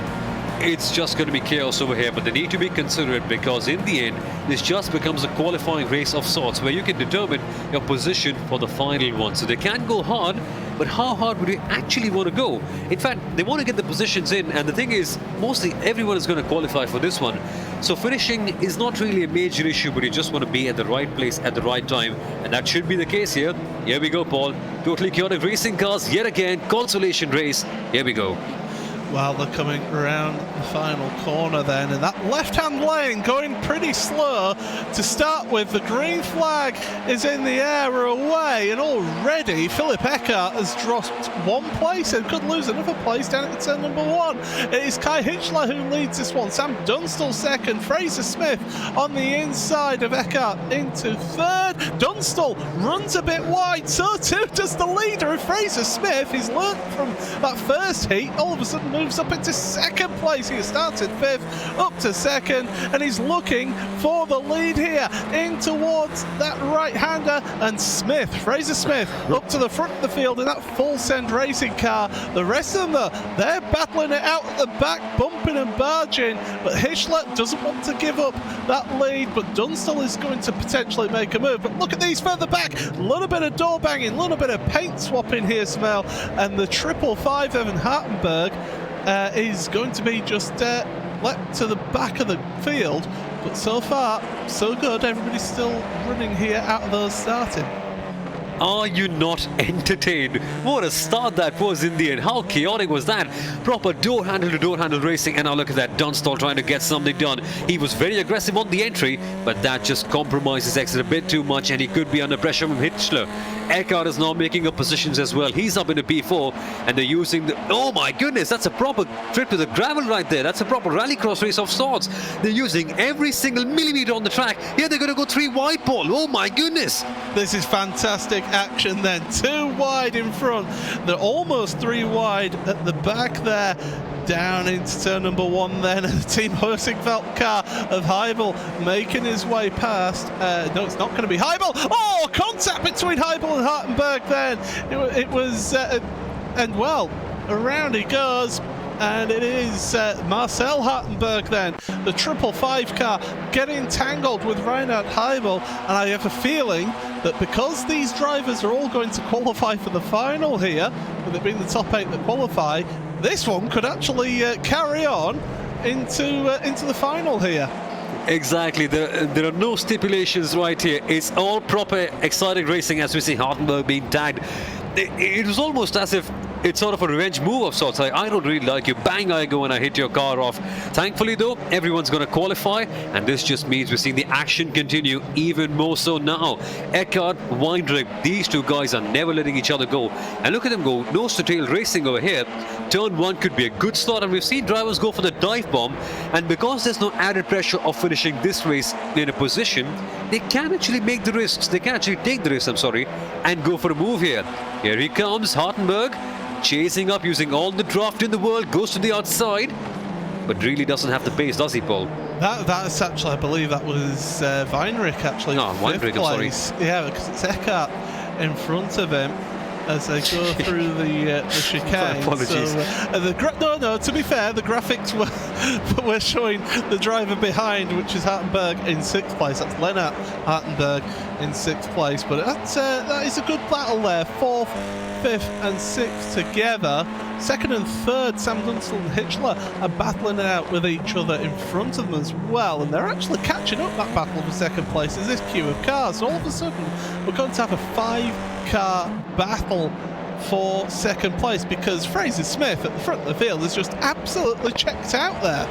It's just going to be chaos over here, but they need to be considerate, because in the end this just becomes a qualifying race of sorts where you can determine your position for the final one. So they can go hard, but how hard would you actually want to go? In fact, they want to get the positions in, and the thing is, mostly everyone is going to qualify for this one. So finishing is not really a major issue, but you just want to be at the right place at the right time, and that should be the case here. Here we go, Paul. Totally chaotic racing cars yet again. Consolation race. Here we go. Well, they're coming around the final corner then, and that left-hand lane going pretty slow to start with. The green flag is in the air, we're away, and already Philip Eckert has dropped 1 place and could lose another place down at turn number 1. It is Kai Hischler who leads this one. Sam Dunstall 2nd, Fraser Smith on the inside of Eckert into 3rd. Dunstall runs a bit wide, so too does the leader of Fraser Smith. He's learnt from that first heat, all of a sudden moves up into 2nd place. He started 5th, up to 2nd, and he's looking for the lead here in towards that right-hander, and Smith, Fraser Smith, up to the front of the field in that full send racing car. The rest of them though, they're battling it out at the back, bumping and barging, but Hischler doesn't want to give up that lead, but Dunstall is going to potentially make a move. But look at these further back, a little bit of door banging, a little bit of paint swapping here, Smell, and the 555 Evan Hartenberg is going to be just let to the back of the field, but so far so good. Everybody's still running here out of those starting. Are you not entertained? What a start that was in the end. How chaotic was that? Proper door handle to door handle racing, and now look at that. Dunstall trying to get something done. He was very aggressive on the entry, but that just compromised his exit a bit too much, and he could be under pressure from Hitchler. Eckhart is now making up positions as well. He's up into P4, and they're using the... Oh my goodness, that's a proper trip to the gravel right there. That's a proper rallycross race of sorts. They're using every single millimeter on the track. Here they're going to go 3 wide, Paul. Oh my goodness. This is fantastic action then. 2 wide in front. They're almost 3 wide at the back there. Down into turn number 1 then. The Team Heusinkveld car of Heibel making his way past. No, it's not going to be Heibel. Oh, contact between Heibel and Hartenberg then. It was, and well, around he goes. And it is Marcel Hartenberg then, the 555 car, getting tangled with Reinhard Heibel. And I have a feeling that because these drivers are all going to qualify for the final here, with it being the top 8 that qualify, this one could actually carry on into the final here. Exactly, there are no stipulations right here. It's all proper exciting racing as we see Hartenberg being tagged. It was almost as if it's sort of a revenge move of sorts. Like, I don't really like you, bang, I go and I hit your car off. Thankfully though, everyone's going to qualify, and this just means we're seeing the action continue even more so now. Eckhart, Weindrich, these 2 guys are never letting each other go. And look at them go, nose to tail racing over here. Turn 1 could be a good slot, and we've seen drivers go for the dive bomb, and because there's no added pressure of finishing this race in a position, they can actually make the risks, they can actually take the risk, and go for a move here. Here he comes, Hartenberg, chasing up, using all the draft in the world, goes to the outside, but really doesn't have the pace, does he, Paul? That's actually, I believe that was Weinrich actually. No, Weinrich, I'm sorry. Yeah, because it's Eckhart in front of him as they go through the chicane. Apologies. So, no, to be fair, the graphics were showing the driver behind, which is Hartenberg in 6th place. That's Lennart Hartenberg in 6th place. But that is a good battle there. 4th, 5th and 6th together. 2nd and 3rd, Sam Dunstall and Hitchler are battling it out with each other in front of them as well, and they're actually catching up that battle for 2nd place as this queue of cars. So all of a sudden, we're going to have a 5-car battle for 2nd place because Fraser Smith at the front of the field is just absolutely checked out there.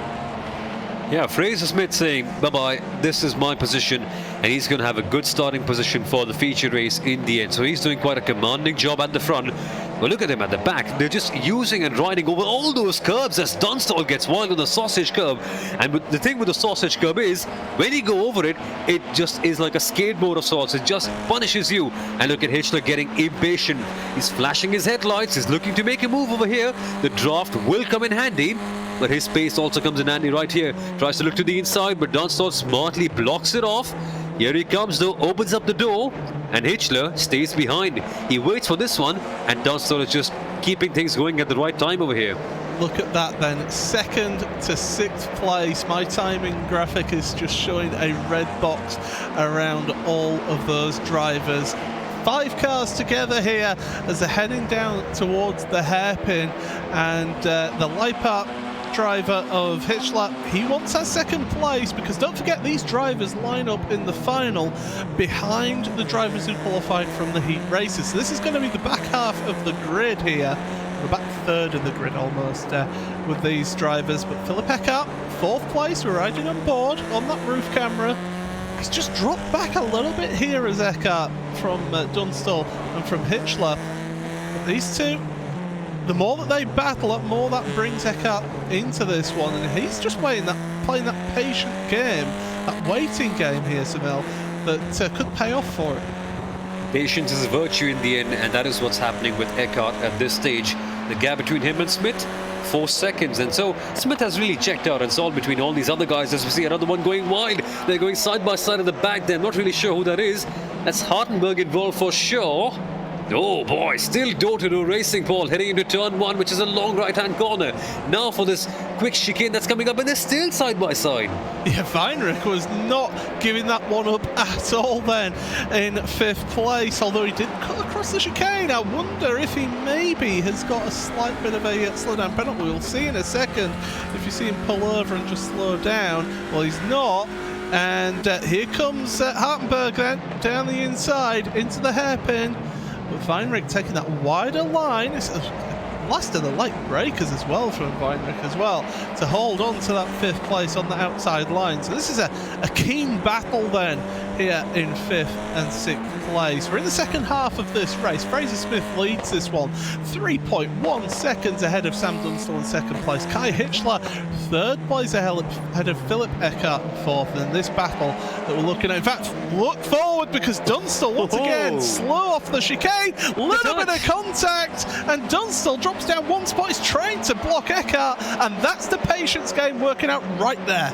Yeah, Fraser Smith saying, bye-bye, this is my position, and he's going to have a good starting position for the feature race in the end. So he's doing quite a commanding job at the front. Well, look at him at the back. They're just using and riding over all those curbs as Dunstall gets wild on the sausage curb. And the thing with the sausage curb is, when you go over it, it just is like a skateboard of sorts. It just punishes you. And look at Hitchler getting impatient. He's flashing his headlights. He's looking to make a move over here. The draft will come in handy. But his pace also comes in handy right here. Tries to look to the inside, but Dunstall smartly blocks it off. Here he comes though, opens up the door, and Hitchler stays behind. He waits for this one, and Dunstall is just keeping things going at the right time over here. Look at that then, 2nd to 6th place. My timing graphic is just showing a red box around all of those drivers. 5 cars together here as they're heading down towards the hairpin, and the Leipart driver of Hitchler, he wants that 2nd place because don't forget these drivers line up in the final behind the drivers who qualified from the heat races. So this is going to be the back half of the grid here, the back 3rd of the grid almost with these drivers. But Philip Eckhart, 4th place, we're riding on board on that roof camera. He's just dropped back a little bit here as Eckhart from Dunstall and from Hitchler. But these 2, the more that they battle, the more that brings Eckhart into this one, and he's just playing that patient game, that waiting game here, Samil, that could pay off for it. Patience is a virtue in the end, and that is what's happening with Eckhart at this stage. The gap between him and Smith, 4 seconds, and so Smith has really checked out and stalled between all these other guys as we see another one going wide. They're going side by side at the back there. I'm not really sure who that is. That's Hartenberg involved for sure. Oh boy, still door-to-door racing, Paul, heading into turn 1, which is a long right-hand corner. Now for this quick chicane that's coming up, and they're still side by side. Yeah, Weinrich was not giving that one up at all then in 5th place, although he did cut across the chicane. I wonder if he maybe has got a slight bit of a slow-down penalty. We'll see in a second if you see him pull over and just slow down. Well, he's not. And here comes Hartenberg then, down the inside, into the hairpin. but Weinrich taking that wider line. It's last of the late breakers as well from Weinrich as well to hold on to that 5th place on the outside line. So this is a keen battle then here in 5th and 6th place. We're in the second half of this race. Fraser Smith leads this one 3.1 seconds ahead of Sam Dunstall in 2nd place. Kai Hitchler 3rd place ahead of Philip Eckart in 4th. And this battle that we're looking at, in fact, look forward because Dunstall once again slow off the chicane, little bit of contact, and Dunstall drops down 1 spot. He's trained to block Eckart, and that's the patience game working out right there.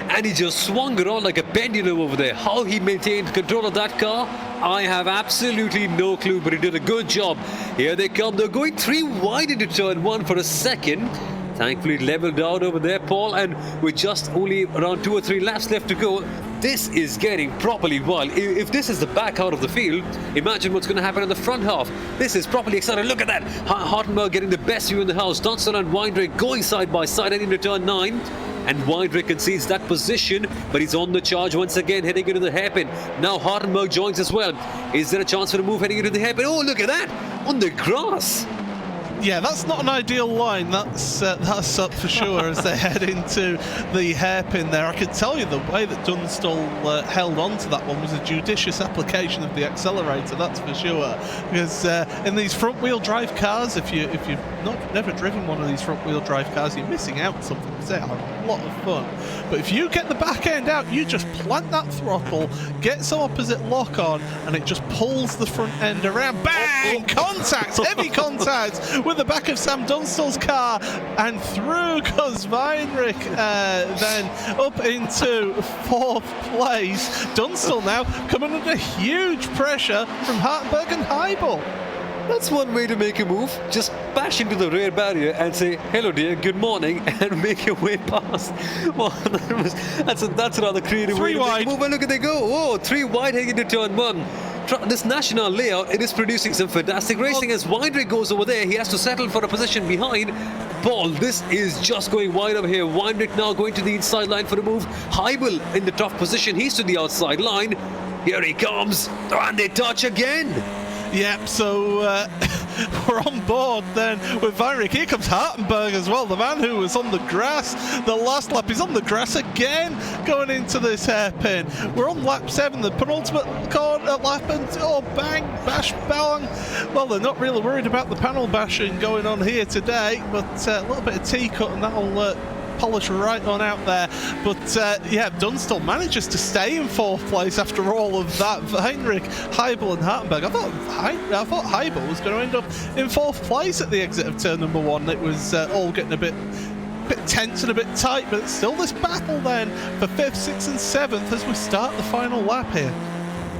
And he just swung around like a pendulum over there. How he maintained control of that car, I have absolutely no clue, but he did a good job. Here they come. They're going 3 wide into turn 1 for a second. Thankfully leveled out over there, Paul, and with just only around 2 or 3 laps left to go, this is getting properly wild. If this is the back out of the field, imagine what's going to happen in the front half. This is properly exciting. Look at that. Hartenberg getting the best view in the house. Dunstall and Weinrich going side by side heading into turn 9. And Weinrich concedes that position, but he's on the charge once again, heading into the hairpin. Now Hartenberg joins as well. Is there a chance for a move heading into the hairpin? Oh, look at that! On the grass! Yeah, that's not an ideal line. That's up for sure as they head into the hairpin there. I can tell you the way that Dunstall held on to that one was a judicious application of the accelerator, that's for sure. Because in these front-wheel drive cars, if you've never driven one of these front-wheel drive cars, you're missing out on something. They are a lot of fun. But if you get the back end out, you just plant that throttle, get some opposite lock on, and it just pulls the front end around. Bang! Contact! Heavy contact with the back of Sam Dunstall's car, and through goes Weinrich then up into 4th place. Dunstall now coming under huge pressure from Hartenberg and Heibel. That's one way to make a move. Just bash into the rear barrier and say, hello dear, good morning, and make your way past. Well, that's another creative way to make a move. And look at they go. Oh, 3 wide heading into turn 1. This national layout, it is producing some fantastic racing. As Weinrich goes over there, he has to settle for a position behind. Paul, this is just going wide over here. Weinrich now going to the inside line for a move. Heibel in the tough position. He's to the outside line. Here he comes. And they touch again. Yep, so we're on board then with Weinrich. Here comes Hartenberg as well, the man who was on the grass the last lap. He's on the grass again going into this hairpin. We're on lap 7, the penultimate corner lap, and oh, bang, bash, bang. Well, they're not really worried about the panel bashing going on here today, but a little bit of tea-cut and that'll polish right on out there. But yeah, Dunstall manages to stay in 4th place after all of that. Heinrich, Heibel and Hartenberg. I thought Heibel was going to end up in 4th place at the exit of turn number 1. It was all getting a bit tense and a bit tight, but it's still this battle then for 5th, 6th and 7th as we start the final lap here.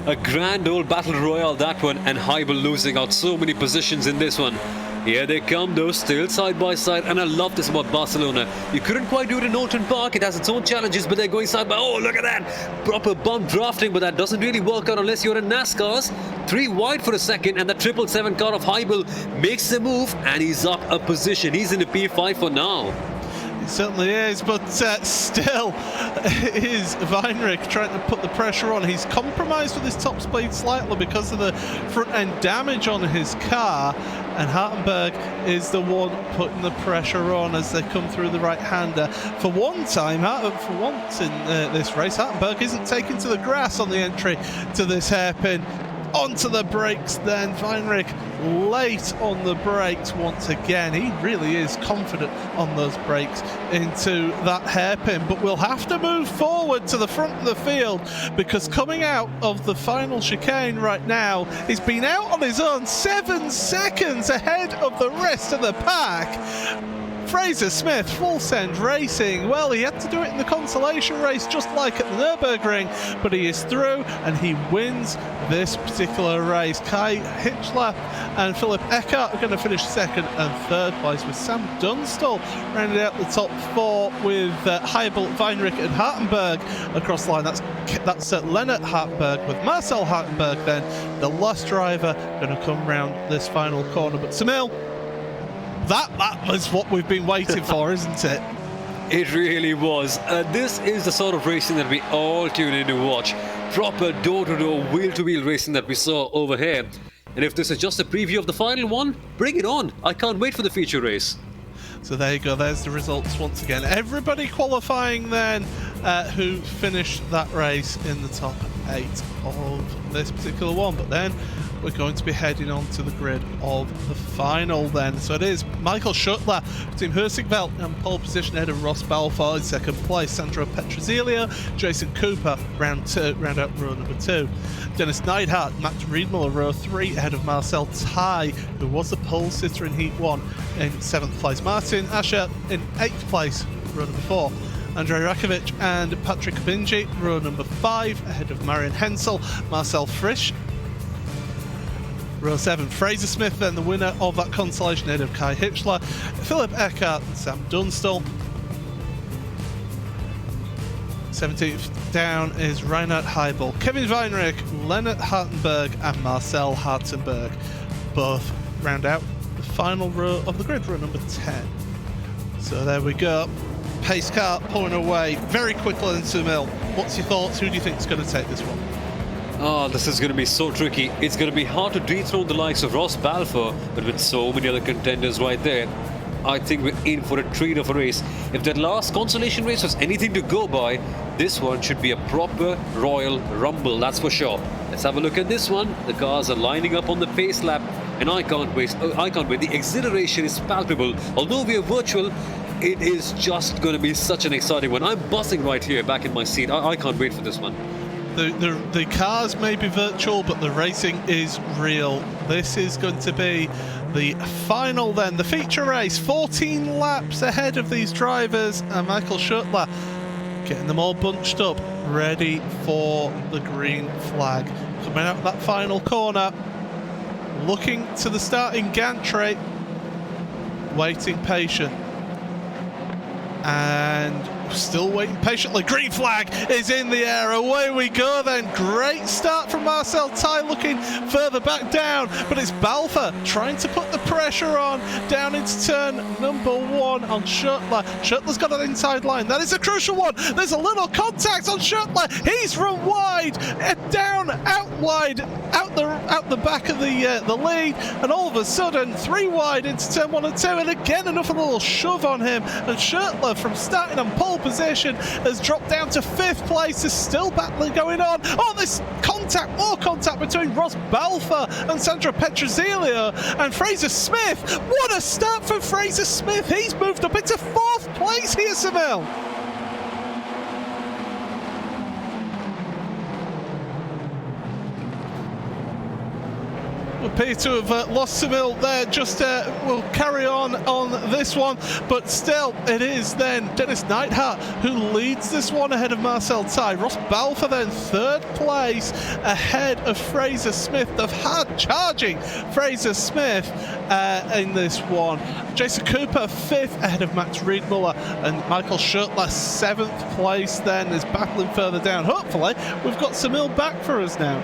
A grand old battle royale, that one, and Heibel losing out so many positions in this one. Here they come though, still side by side, and I love this about Barcelona. You couldn't quite do it in Oulton Park, it has its own challenges, but they're going side by... Oh, look at that! Proper bump drafting, but that doesn't really work out unless you're in NASCARs. 3 wide for a second, and the 777 car of Heibel makes the move, and he's up a position. He's in the P5 for now. It certainly is, but still is Weinrich trying to put the pressure on. He's compromised with his top speed slightly because of the front end damage on his car, and Hartenberg is the one putting the pressure on as they come through the right-hander. For once in this race, Hartenberg isn't taken to the grass on the entry to this hairpin. Onto the brakes then, Weinrich late on the brakes once again. He really is confident on those brakes into that hairpin, but we'll have to move forward to the front of the field because coming out of the final chicane right now, he's been out on his own 7 seconds ahead of the rest of the pack. Fraser Smith, Full Send Racing. Well, he had to do it in the consolation race just like at the Nürburgring, but he is through and he wins this particular race. Kai Hitchler and Philip Eckart are going to finish 2nd and 3rd place, with Sam Dunstall rounding out the top 4 with Heibel, Weinrich and Hartenberg across the line. That's Lennart Hartenberg with Marcel Hartenberg then, the last driver going to come round this final corner. But Samil, that was what we've been waiting for, isn't it? It really was. This is the sort of racing that we all tune in to watch. Proper door-to-door, wheel-to-wheel racing that we saw over here. And if this is just a preview of the final one, bring it on. I can't wait for the feature race. So there you go, there's the results once again. Everybody qualifying then who finished that race in the top 8 of this particular one. But then we're going to be heading on to the grid of the final then. So it is Michael Schuttler, Team Heusinkveld, in pole position ahead of Ross Balfour in second place. Sandro Petrozelio, Jason Cooper, round out row number 2. Dennis Neidhart, Max Riedmuller, row 3 ahead of Marcel Ty, who was the pole sitter in Heat 1 in 7th place. Martin Asher in 8th place, row number 4. Andrei Rakovic and Patrick Binji, row number 5 ahead of Marion Hensel. Marcel Frisch, row 7. Fraser Smith, then the winner of that consolation ahead of Kai Hitchler. Philip Eckert and Sam Dunstall. 17th down is Reinhard Heibel, Kevin Weinrich, Leonard Hartenberg and Marcel Hartenberg. Both round out the final row of the grid, row number 10. So there we go. Pace car pulling away very quickly into the mill. What's your thoughts? Who do you think is going to take this one? Oh, this is going to be so tricky. It's going to be hard to dethrone the likes of Ross Balfour, but with so many other contenders right there, I think we're in for a treat of a race. If that last consolation race was anything to go by, this one should be a proper Royal Rumble, that's for sure. Let's have a look at this one. The cars are lining up on the pace lap, and I can't wait. The exhilaration is palpable. Although we are virtual, it is just going to be such an exciting one. I'm buzzing right here, back in my seat. I can't wait for this one. The cars may be virtual, but the racing is real. This is going to be the final then, the feature race. 14 laps ahead of these drivers, and Michael Schuttler getting them all bunched up, ready for the green flag. Coming out that final corner, looking to the starting gantry, waiting patient. And still waiting patiently. Green flag is in the air. Away we go then. Great start from Marcel Ty, looking further back down, but it's Balfour trying to put the pressure on down into turn number 1 on Schuttler. Schuttler's got an inside line. That is a crucial one. There's a little contact on Schuttler. He's run wide, down, out wide, out the back of the lead, and all of a sudden 3 wide into turn 1 and 2, and again another little shove on him, and Schuttler from starting on pole position has dropped down to 5th place. There's still battling going on. Oh, this more contact between Ross Balfour and Sandro Petrozelio and Fraser Smith. What a start for Fraser Smith. He's moved up into 4th place here, Seville. Appear to have lost Seville there. Just we'll carry on this one, but still it is then Dennis Neidhart who leads this one ahead of Marcel Ty. Ross Balfour then 3rd place ahead of Fraser Smith. The hard charging Fraser Smith in this one. Jason Cooper 5th ahead of Max Riedmuller, and Michael Schuttler 7th place then is battling further down. Hopefully we've got Seville back for us now.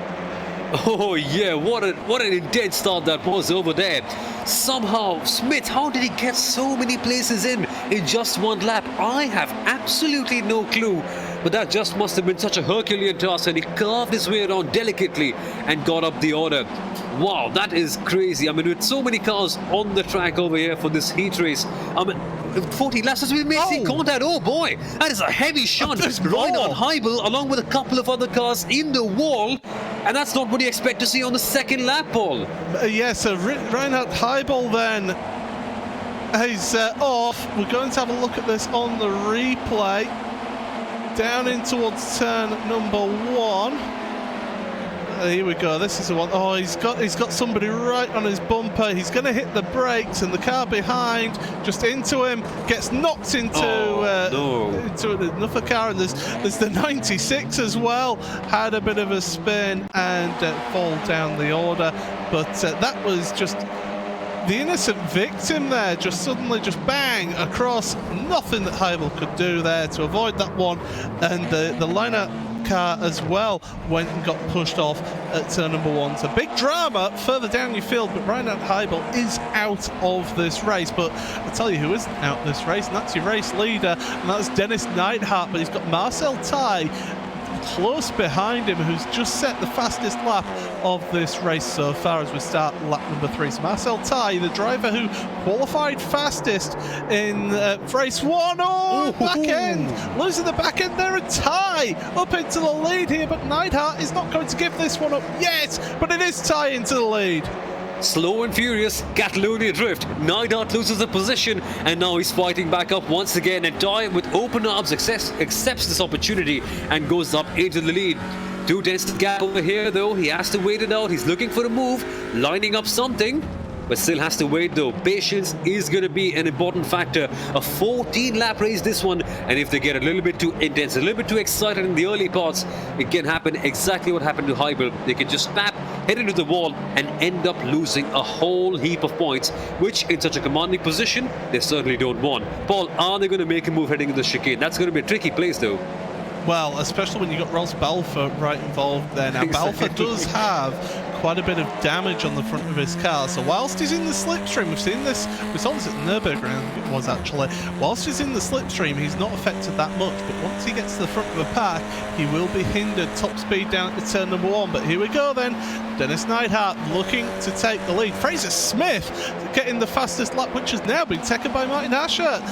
Oh yeah, what an intense start that was over there. Somehow, Smith, how did he get so many places in just one lap? I have absolutely no clue. But that just must have been such a Herculean task, and he carved his way around delicately and got up the order. Wow, that is crazy. I mean, with so many cars on the track over here for this heat race, I mean, 40 laps as we may see contact. Oh boy, that is a heavy shot right on Heibel, along with a couple of other cars in the wall. And that's not what you expect to see on the second lap, Paul. So Reinhard Heibel then is off. We're going to have a look at this on the replay. Down in towards turn number 1. Here we go. This is the one. Oh, he's got somebody right on his bumper. He's going to hit the brakes, and the car behind just into him gets knocked into another car. And there's the 96 as well. Had a bit of a spin and fall down the order, but that was just the innocent victim there. Just suddenly, just bang across. Nothing that Heibel could do there to avoid that one, and the liner car as well went and got pushed off at turn number 1. So big drama further down your field, but Reinhard Heibel is out of this race. But I'll tell you who isn't out of this race, and that's your race leader, and that's Dennis Neidhart. But he's got Marcel Ty close behind him, who's just set the fastest lap of this race so far as we start lap number 3. So Marcel Taille, the driver who qualified fastest in race 1. Oh, back end! Losing the back end there, and Taille up into the lead here, but Neidhart is not going to give this one up yet, but it is Taille into the lead. Slow and furious, Catalonia drift. Neidhart loses the position, and now he's fighting back up once again, and Taille with open arms accepts this opportunity and goes up into the lead. 2 tenths gap over here though, he has to wait it out. He's looking for a move, lining up something, but still has to wait though. Patience is going to be an important factor. A 14-lap race this one, and if they get a little bit too intense, a little bit too excited in the early parts, it can happen exactly what happened to Heibel. They can just snap, head into the wall, and end up losing a whole heap of points, which in such a commanding position, they certainly don't want. Paul, are they going to make a move heading into the chicane? That's going to be a tricky place though. Well, especially when you've got Ross Balfour right involved there. Now, Balfour does have quite a bit of damage on the front of his car, so whilst he's in the slipstream, we saw this at Nürburgring, I think it was actually, whilst he's in the slipstream, he's not affected that much, but once he gets to the front of the pack, he will be hindered. Top speed down at turn number 1, but here we go then. Dennis Neidhart looking to take the lead. Fraser Smith getting the fastest lap, which has now been taken by Martin Ascher.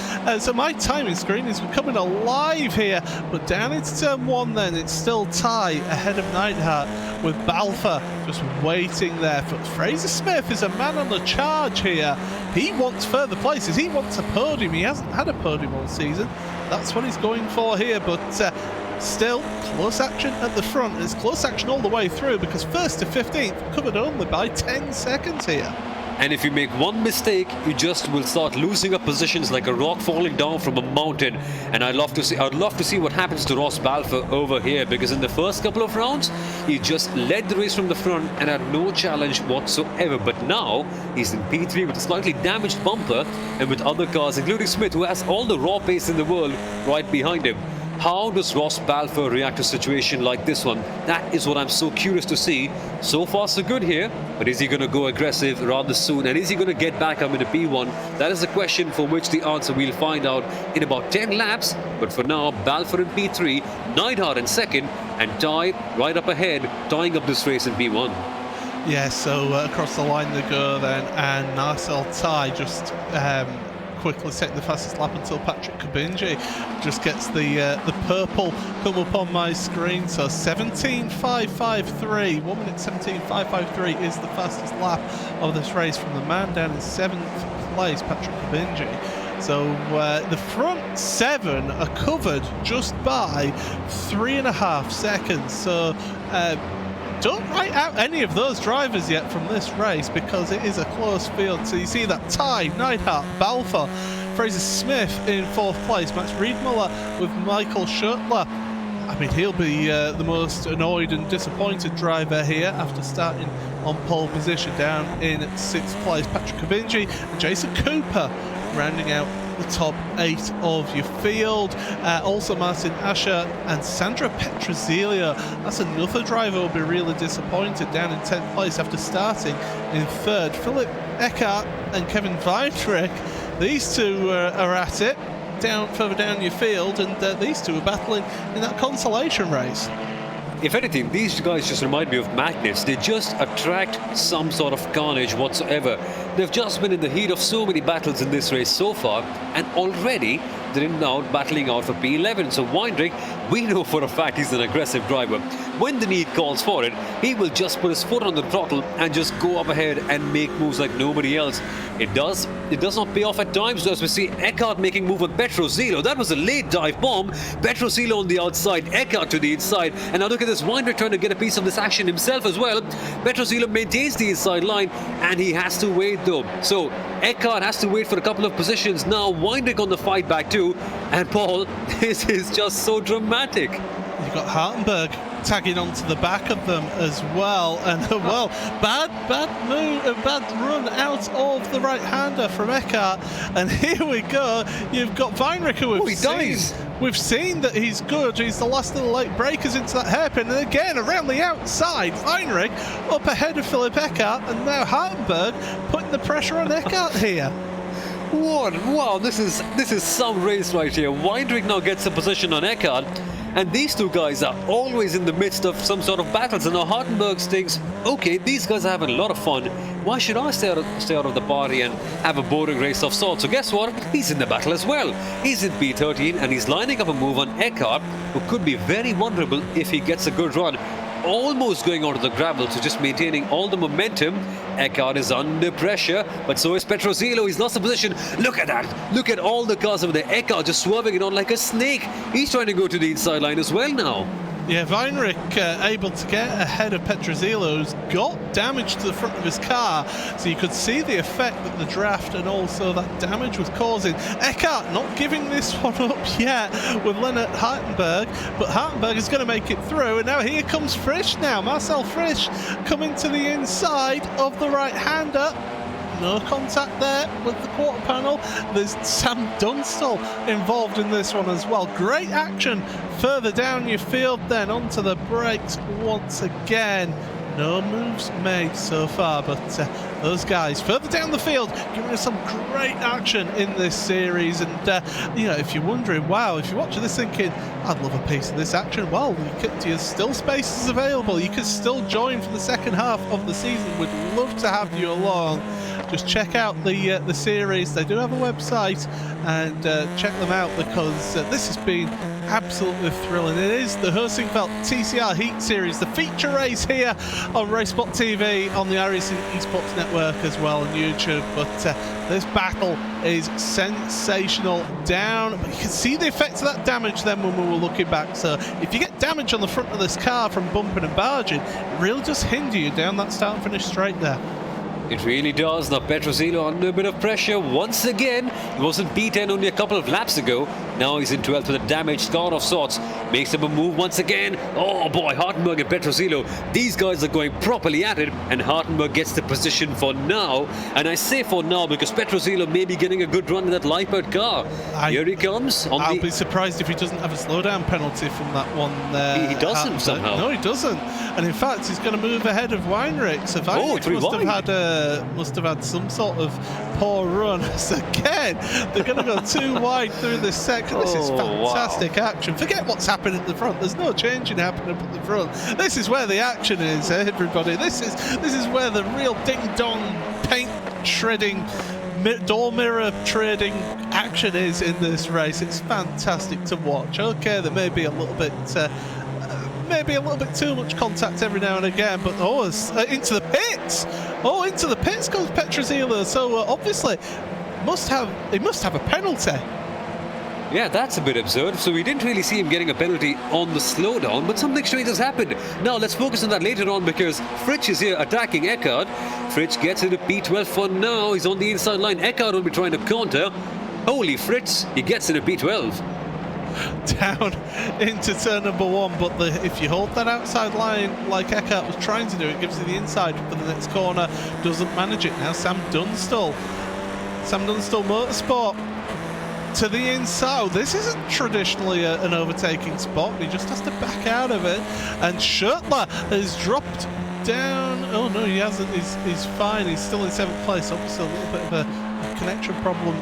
So my timing screen is becoming alive here, but down into turn 1 then, it's still Taille ahead of Neidhart, with Balfour just waiting there. But Fraser Smith is a man on the charge here. He wants further places. He wants a podium. He hasn't had a podium all season. That's what he's going for here, but still close action at the front. It's close action all the way through, because 1st to 15th covered only by 10 seconds here. And if you make one mistake, you just will start losing up positions like a rock falling down from a mountain. And I'd love to see what happens to Ross Balfour over here, because in the first couple of rounds, he just led the race from the front and had no challenge whatsoever. But now he's in P3 with a slightly damaged bumper, and with other cars, including Smith, who has all the raw pace in the world, right behind him. How does Ross Balfour react to a situation like this one? That is what I'm so curious to see. So far so good here, but is he going to go aggressive rather soon? And is he going to get back up into P1? That is a question for which the answer we'll find out in about 10 laps. But for now, Balfour in P3, Neidhart in 2nd, and Taille right up ahead, tying up this race in P1. Yeah, so across the line they go then, and Marcel Taille just quickly setting the fastest lap until Patrick Kabinji just gets the purple come up on my screen. So 17.553, 1 minute 17.553 is the fastest lap of this race from the man down in 7th place, Patrick Kabinji. So the front 7 are covered just by 3.5 seconds. So don't write out any of those drivers yet from this race, because it is a close field. So you see that Taille, Neidhart, Balfour, Fraser Smith in 4th place, Max Riedmuller with Michael Schottler. I mean, he'll be the most annoyed and disappointed driver here after starting on pole position. Down in 6th place, Patrick Kabinji and Jason Cooper rounding out the top 8 of your field. Also Martin Ascher and Sandra Petrozelio. That's another driver who will be really disappointed, down in 10th place after starting in 3rd. Philip Eckhardt and Kevin Weindrich, these two are at it further down your field, and these two are battling in that consolation race. If anything, these guys just remind me of magnets. They just attract some sort of carnage whatsoever. They've just been in the heat of so many battles in this race so far, and already they're now battling out for P11. So Weindrich, we know for a fact he's an aggressive driver. When the need calls for it, he will just put his foot on the throttle and just go up ahead and make moves like nobody else. It does not pay off at times, as we see Eckhardt making move on Petrozelio. That was a late dive bomb. Petrozelio on the outside, Eckhardt to the inside. And now look at this, Weindrich trying to get a piece of this action himself as well. Petrozelio maintains the inside line, and he has to wait though. So Eckhardt has to wait for a couple of positions. Now Weindrich on the fight back too. And Paul, this is just so dramatic. You've got Hartenberg tagging onto the back of them as well, and well, bad move, a bad run out of the right-hander from Eckhardt, and here we go. You've got Weindrich, who we've seen that he's good. He's the last of the late breakers into that hairpin, and again around the outside, Weindrich up ahead of Philip Eckhardt, and now Hartenberg putting the pressure on Eckhardt here. Wow, this is some race right here. Weindrich now gets a position on Eckhardt, And these two guys are always in the midst of some sort of battles. And now Hartenberg thinks, okay, these guys are having a lot of fun. Why should I stay out of the party and have a boring race of sorts? So guess what? He's in the battle as well. He's in P13 and he's lining up a move on Eckhart, who could be very vulnerable if he gets a good run. Almost going onto the gravel, so just maintaining all the momentum. Eckhart is under pressure, but so is Petrozilo. He's lost the position. Look at that. Look at all the cars over there. Eckhart just swerving it on like a snake. He's trying to go to the inside line as well now. Yeah, Weinrich able to get ahead of Petrozilo, who's got damage to the front of his car, so you could see the effect that the draft and also that damage was causing. Eckhart not giving this one up yet with Lennart Hartenberg, but Hartenberg is going to make it through, and now here comes Frisch now. Marcel Frisch coming to the inside of the right-hander. No contact there with the quarter panel. There's Sam Dunstall involved in this one as well. Great action further down your field then onto the brakes once again. No moves made so far, but those guys further down the field giving us some great action in this series. And you know, if you're wondering, wow, if you're watching this thinking, I'd love a piece of this action, well, there's still spaces available. You can still join for the second half of the season. We'd love to have you along. Just check out the series. They do have a website, and check them out, because this has been absolutely thrilling. It is the Heusinkveld TCR Heat Series, the feature race here on RaceSpot TV, on the iRacing Esports Network as well on YouTube. But this battle is sensational down, but you can see the effects of that damage then when we were looking back. So if you get damage on the front of this car from bumping and barging, it really does hinder you down that start and finish straight there. It really does. Now Petrozilo under a bit of pressure once again. He was in P10 only a couple of laps ago. Now he's in 12th with a damaged car of sorts. Makes him a move once again. Oh boy, Hartenberg and Petrozilo. These guys are going properly at it, and Hartenberg gets the position for now. And I say for now because Petrozilo may be getting a good run in that Leipert car. Here he comes. I'll be surprised if he doesn't have a slowdown penalty from that one there. He doesn't somehow. No, he doesn't. And in fact, he's going to move ahead of Weinrich. So Weinrich must have had some sort of poor run. So again, they're going to go too wide through this section. This is fantastic action. Forget what's happening at the front. There's no changing happening at the front. This is where the action is, everybody. This is where the real ding-dong paint shredding, door mirror trading action is in this race. It's fantastic to watch. Okay, there may be a little bit too much contact every now and again, but into the pits. Into the pits goes Petrozilo. So obviously, he must have a penalty. Yeah, that's a bit absurd. So we didn't really see him getting a penalty on the slowdown, but something strange has happened. Now let's focus on that later on, because Frisch is here attacking Eckhart. Frisch gets into P12 for now. He's on the inside line. Eckhart will be trying to counter. Holy Frisch, he gets into P12. Down into turn number one, but if you hold that outside line like Eckhart was trying to do, it gives you the inside for the next corner. Doesn't manage it now. Sam Dunstall Motorsport to the inside. This isn't traditionally an overtaking spot. He just has to back out of it. And Schurtler has dropped down. Oh no, he hasn't. He's fine. He's still in 7th place. Obviously a little bit of a connection problem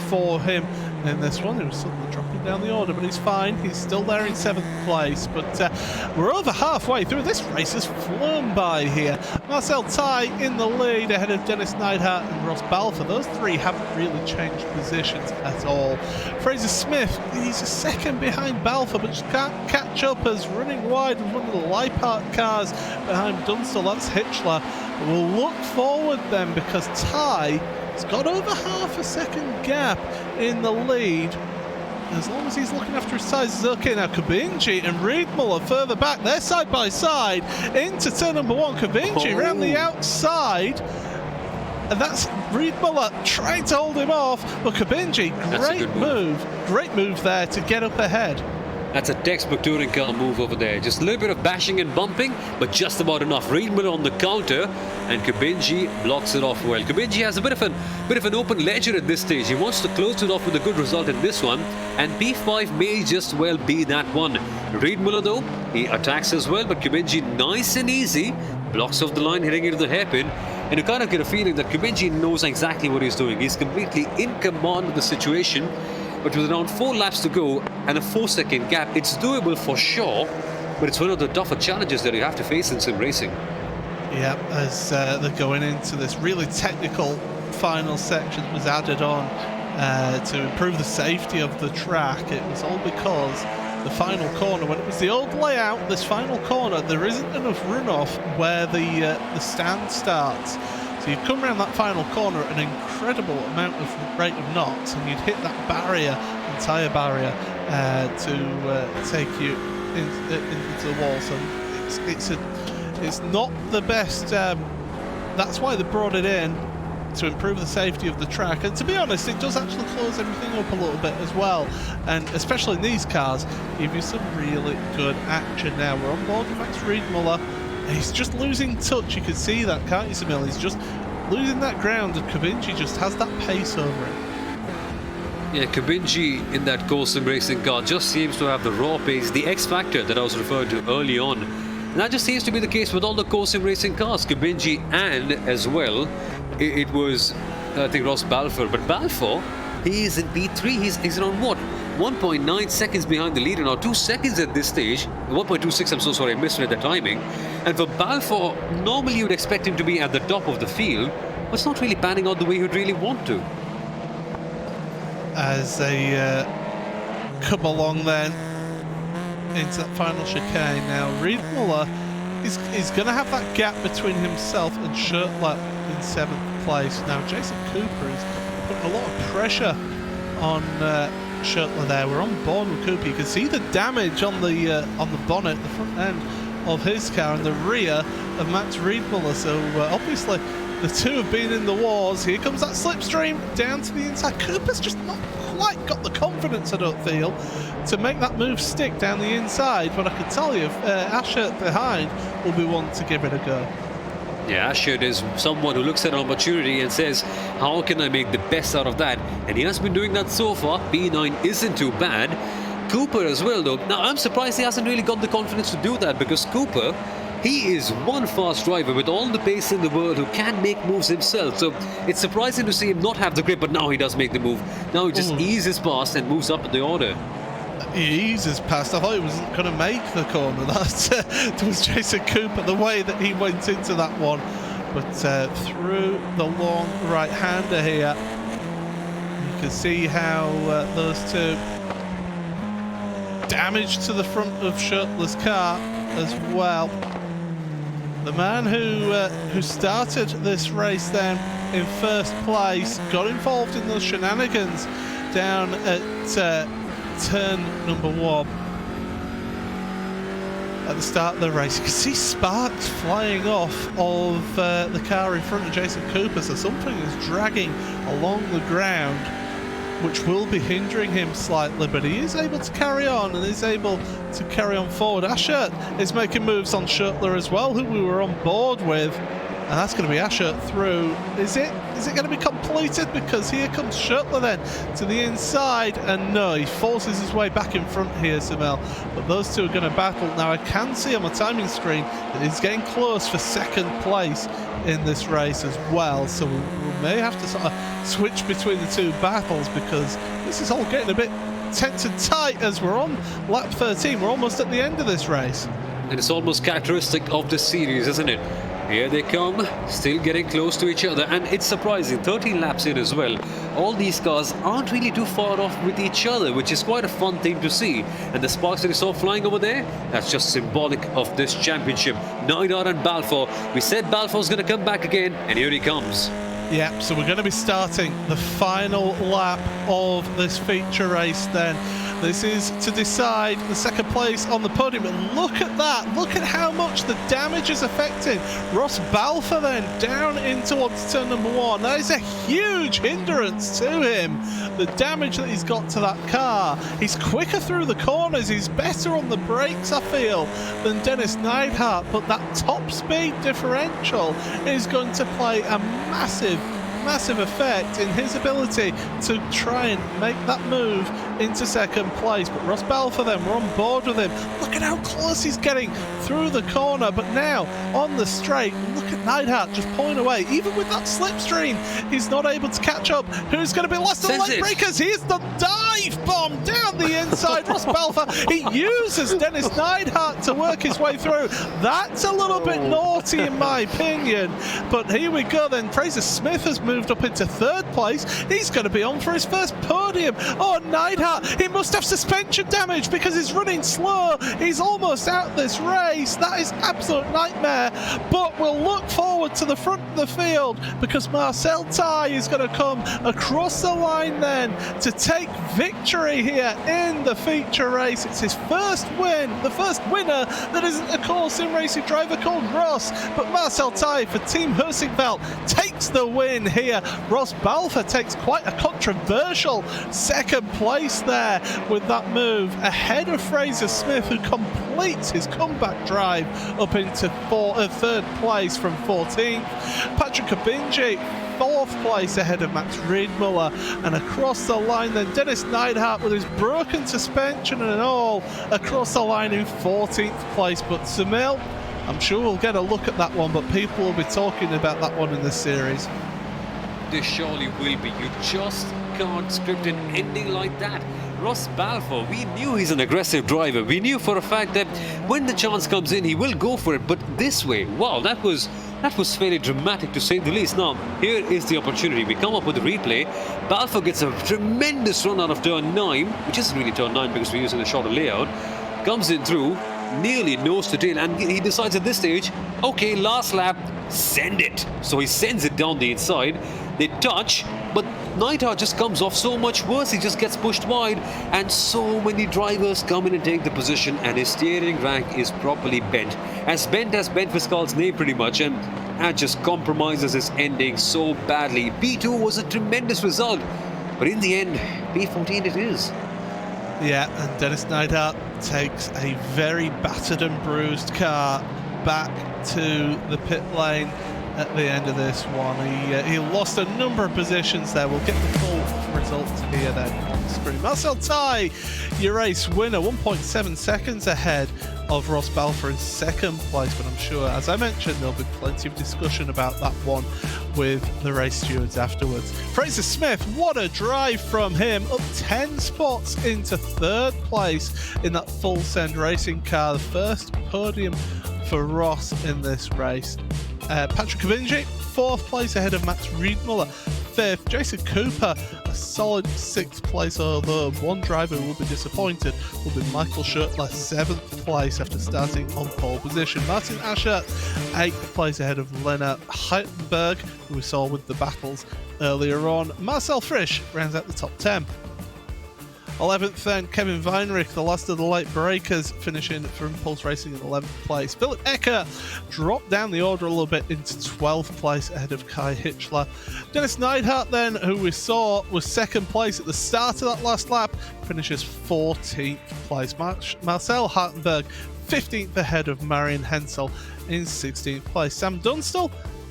for him in this one. He was suddenly dropping down the order, but he's fine. He's still there in 7th place. But we're over halfway through. This race has flown by here. Marcel Tai in the lead ahead of Dennis Neidhart and Ross Balfour. Those three haven't really changed positions at all. Fraser Smith, he's a second behind Balfour, but just can't catch up as running wide with one of the Leipart cars behind Dunstall. That's Hitchler. We'll look forward then, because Tai has got over half a second gap in the lead. As long as he's looking after his tyres, is okay. Now Kabinji and Riedmuller further back. They're side by side into turn number one. Kabinji around the outside. And that's Riedmuller trying to hold him off. But Kabinji, great move there to get up ahead. That's a textbook touring car move over there. Just a little bit of bashing and bumping, but just about enough. Riedmuller on the counter, and Kabinji blocks it off well. Kabinji has a bit of an open ledger at this stage. He wants to close it off with a good result in this one, and P5 may just well be that one. Riedmuller though, he attacks as well, but Kabinji nice and easy blocks off the line, hitting into the hairpin. And you kind of get a feeling that Kabinji knows exactly what he's doing. He's completely in command of the situation. but with around 4 laps to go and a 4-second gap, it's doable for sure, but it's one of the tougher challenges that you have to face in sim racing. Yeah, as they're going into this really technical final section that was added on to improve the safety of the track. It was all because the final corner, when it was the old layout, this final corner, there isn't enough runoff where the stand starts. So you'd come around that final corner at an incredible amount of rate of knots, and you'd hit that barrier, entire barrier, to take you into the wall. So it's not the best. That's why they brought it in, to improve the safety of the track, and to be honest, it does actually close everything up a little bit as well, and especially in these cars give you some really good action. Now we're on board with Max Riedmuller. He's just losing touch, you can see that, can't you, Samil? He's just losing that ground, and Kubinji just has that pace over him. Yeah, Kubinji in that course sim racing car just seems to have the raw pace, the X factor that I was referring to early on. And that just seems to be the case with all the course sim racing cars, Kubinji, and as well it was, I think, Ross Balfour. But Balfour, he's in P3. He's around what? 1.9 seconds behind the leader now. 2 seconds at this stage. 1.26, I'm so sorry, I misread the timing. And for Balfour, normally you would expect him to be at the top of the field, but it's not really panning out the way you'd really want to. As they come along then into that final chicane now, Riedmuller is going to have that gap between himself and Schurtler in 7th place. Now Jason Cooper is putting a lot of pressure on Schurtler there. We're on board with Cooper. You can see the damage on the bonnet, the front end of his car, and the rear of Max Riedmuller. So obviously the two have been in the wars. Here comes that slipstream down to the inside. Cooper's just not quite got the confidence, I don't feel, to make that move stick down the inside, but I can tell you, Ashert behind will be one to give it a go. Yeah, Ashert is someone who looks at an opportunity and says, how can I make the best out of that? And he has been doing that so far. P9 isn't too bad. Cooper as well, though. Now, I'm surprised he hasn't really got the confidence to do that, because Cooper, he is one fast driver with all the pace in the world who can make moves himself. So it's surprising to see him not have the grip, but now he does make the move. Now he just eases past and moves up in the order. He eases past. I thought he wasn't going to make the corner. That was Jason Cooper, the way that he went into that one. But through the long right-hander here, you can see how those two damage to the front of Schurtler's car as well. The man who started this race then in first place got involved in those shenanigans down at turn number 1 at the start of the race. You can see sparks flying off of the car in front of Jason Cooper, so something is dragging along the ground, which will be hindering him slightly, but he is able to carry on and is able to carry on forward. Ashert is making moves on Schurtler as well, who we were on board with, and that's going to be Ashert through. Is it going to be completed? Because here comes Schurtler then to the inside, and no, he forces his way back in front here, Samel. But those two are going to battle. Now I can see on my timing screen that he's getting close for 2nd place in this race as well, so we may have to sort of switch between the two battles, because this is all getting a bit tense and tight as we're on lap 13. We're almost at the end of this race. And it's almost characteristic of this series, isn't it? Here they come, still getting close to each other, and it's surprising, 13 laps in as well. All these cars aren't really too far off with each other, which is quite a fun thing to see. And the sparks that you saw flying over there, that's just symbolic of this championship. Neidar and Balfour. We said Balfour's going to come back again, and here he comes. Yep, so we're going to be starting the final lap of this feature race then. This is to decide the 2nd place on the podium. And look at that. Look at how much the damage is affecting Ross Balfour then down in towards turn number 1. That is a huge hindrance to him, the damage that he's got to that car. He's quicker through the corners. He's better on the brakes, I feel, than Dennis Neidhart. But that top speed differential is going to play a massive massive effect in his ability to try and make that move into second place. But Ross Balfour then, we're on board with him. Look at how close he's getting through the corner. But now on the straight, look at Neidhart just pulling away. Even with that slipstream, he's not able to catch up. Who's going to be last of the late breakers? Here's the dive bomb down the inside. Ross Balfour, he uses Dennis Neidhart to work his way through. That's a little bit naughty in my opinion. But here we go then. Fraser Smith has moved up into third place. He's going to be on for his first podium. Oh, Neidhart, he must have suspension damage because he's running slow. He's almost out this race. That is absolute nightmare. But we'll look forward to the front of the field because Marcel Tai is going to come across the line then to take victory here in the feature race. It's his first win, the first winner that isn't a core sim racing driver called Ross, but Marcel Tai for Team Heusinkveld takes the win here. Ross Balfour takes quite a controversial second place there with that move ahead of Fraser Smith, who completes his comeback drive up into third place from 14th. Patrick Kabinji, fourth place ahead of Max Riedmuller, and across the line then Dennis Neidhart with his broken suspension and all across the line in 14th place. But Samil, I'm sure we'll get a look at that one, but people will be talking about that one in this series. There surely will be. You just can't script an ending like that. Ross Balfour, we knew he's an aggressive driver. We knew for a fact that when the chance comes in, he will go for it. But this way, wow, that was fairly dramatic to say the least. Now, here is the opportunity. We come up with a replay. Balfour gets a tremendous run out of turn 9, which isn't really turn 9 because we're using a shorter layout. Comes in through, nearly nose to tail, and he decides at this stage, okay, last lap, send it. So he sends it down the inside. They touch, but Neidhart just comes off so much worse. He just gets pushed wide, and so many drivers come in and take the position, and his steering rack is properly bent as Ben Fiscal's name pretty much, and that just compromises his ending so badly. P2 was a tremendous result, but in the end, P14 it is. Yeah, and Dennis Neidhart takes a very battered and bruised car back to the pit lane at the end of this one. He lost a number of positions there. We'll get the full results here then on the screen. Marcel Tai, your race winner, 1.7 seconds ahead of Ross Balfour in second place, but I'm sure, as I mentioned, there'll be plenty of discussion about that one with the race stewards afterwards. Fraser Smith, what a drive from him, up 10 spots into third place in that full send racing car, the first podium for Ross in this race. Patrick Kabinji, fourth place ahead of Max Riedmuller. Fifth, Jason Cooper, a solid sixth place, although one driver who will be disappointed will be Michael Schurtler, seventh place after starting on pole position. Martin Asher, eighth place ahead of Lena Heitenberg, who we saw with the battles earlier on. Marcel Frisch rounds out the top 10. 11th then, Kevin Weinrich, the last of the late breakers, finishing for Impulse Racing in 11th place. Philip Ecker dropped down the order a little bit into 12th place ahead of Kai Hitchler. Dennis Neidhart then, who we saw was second place at the start of that last lap, finishes 14th place. Marcel Hartenberg, 15th ahead of Marion Hensel in 16th place. Sam Dunstall,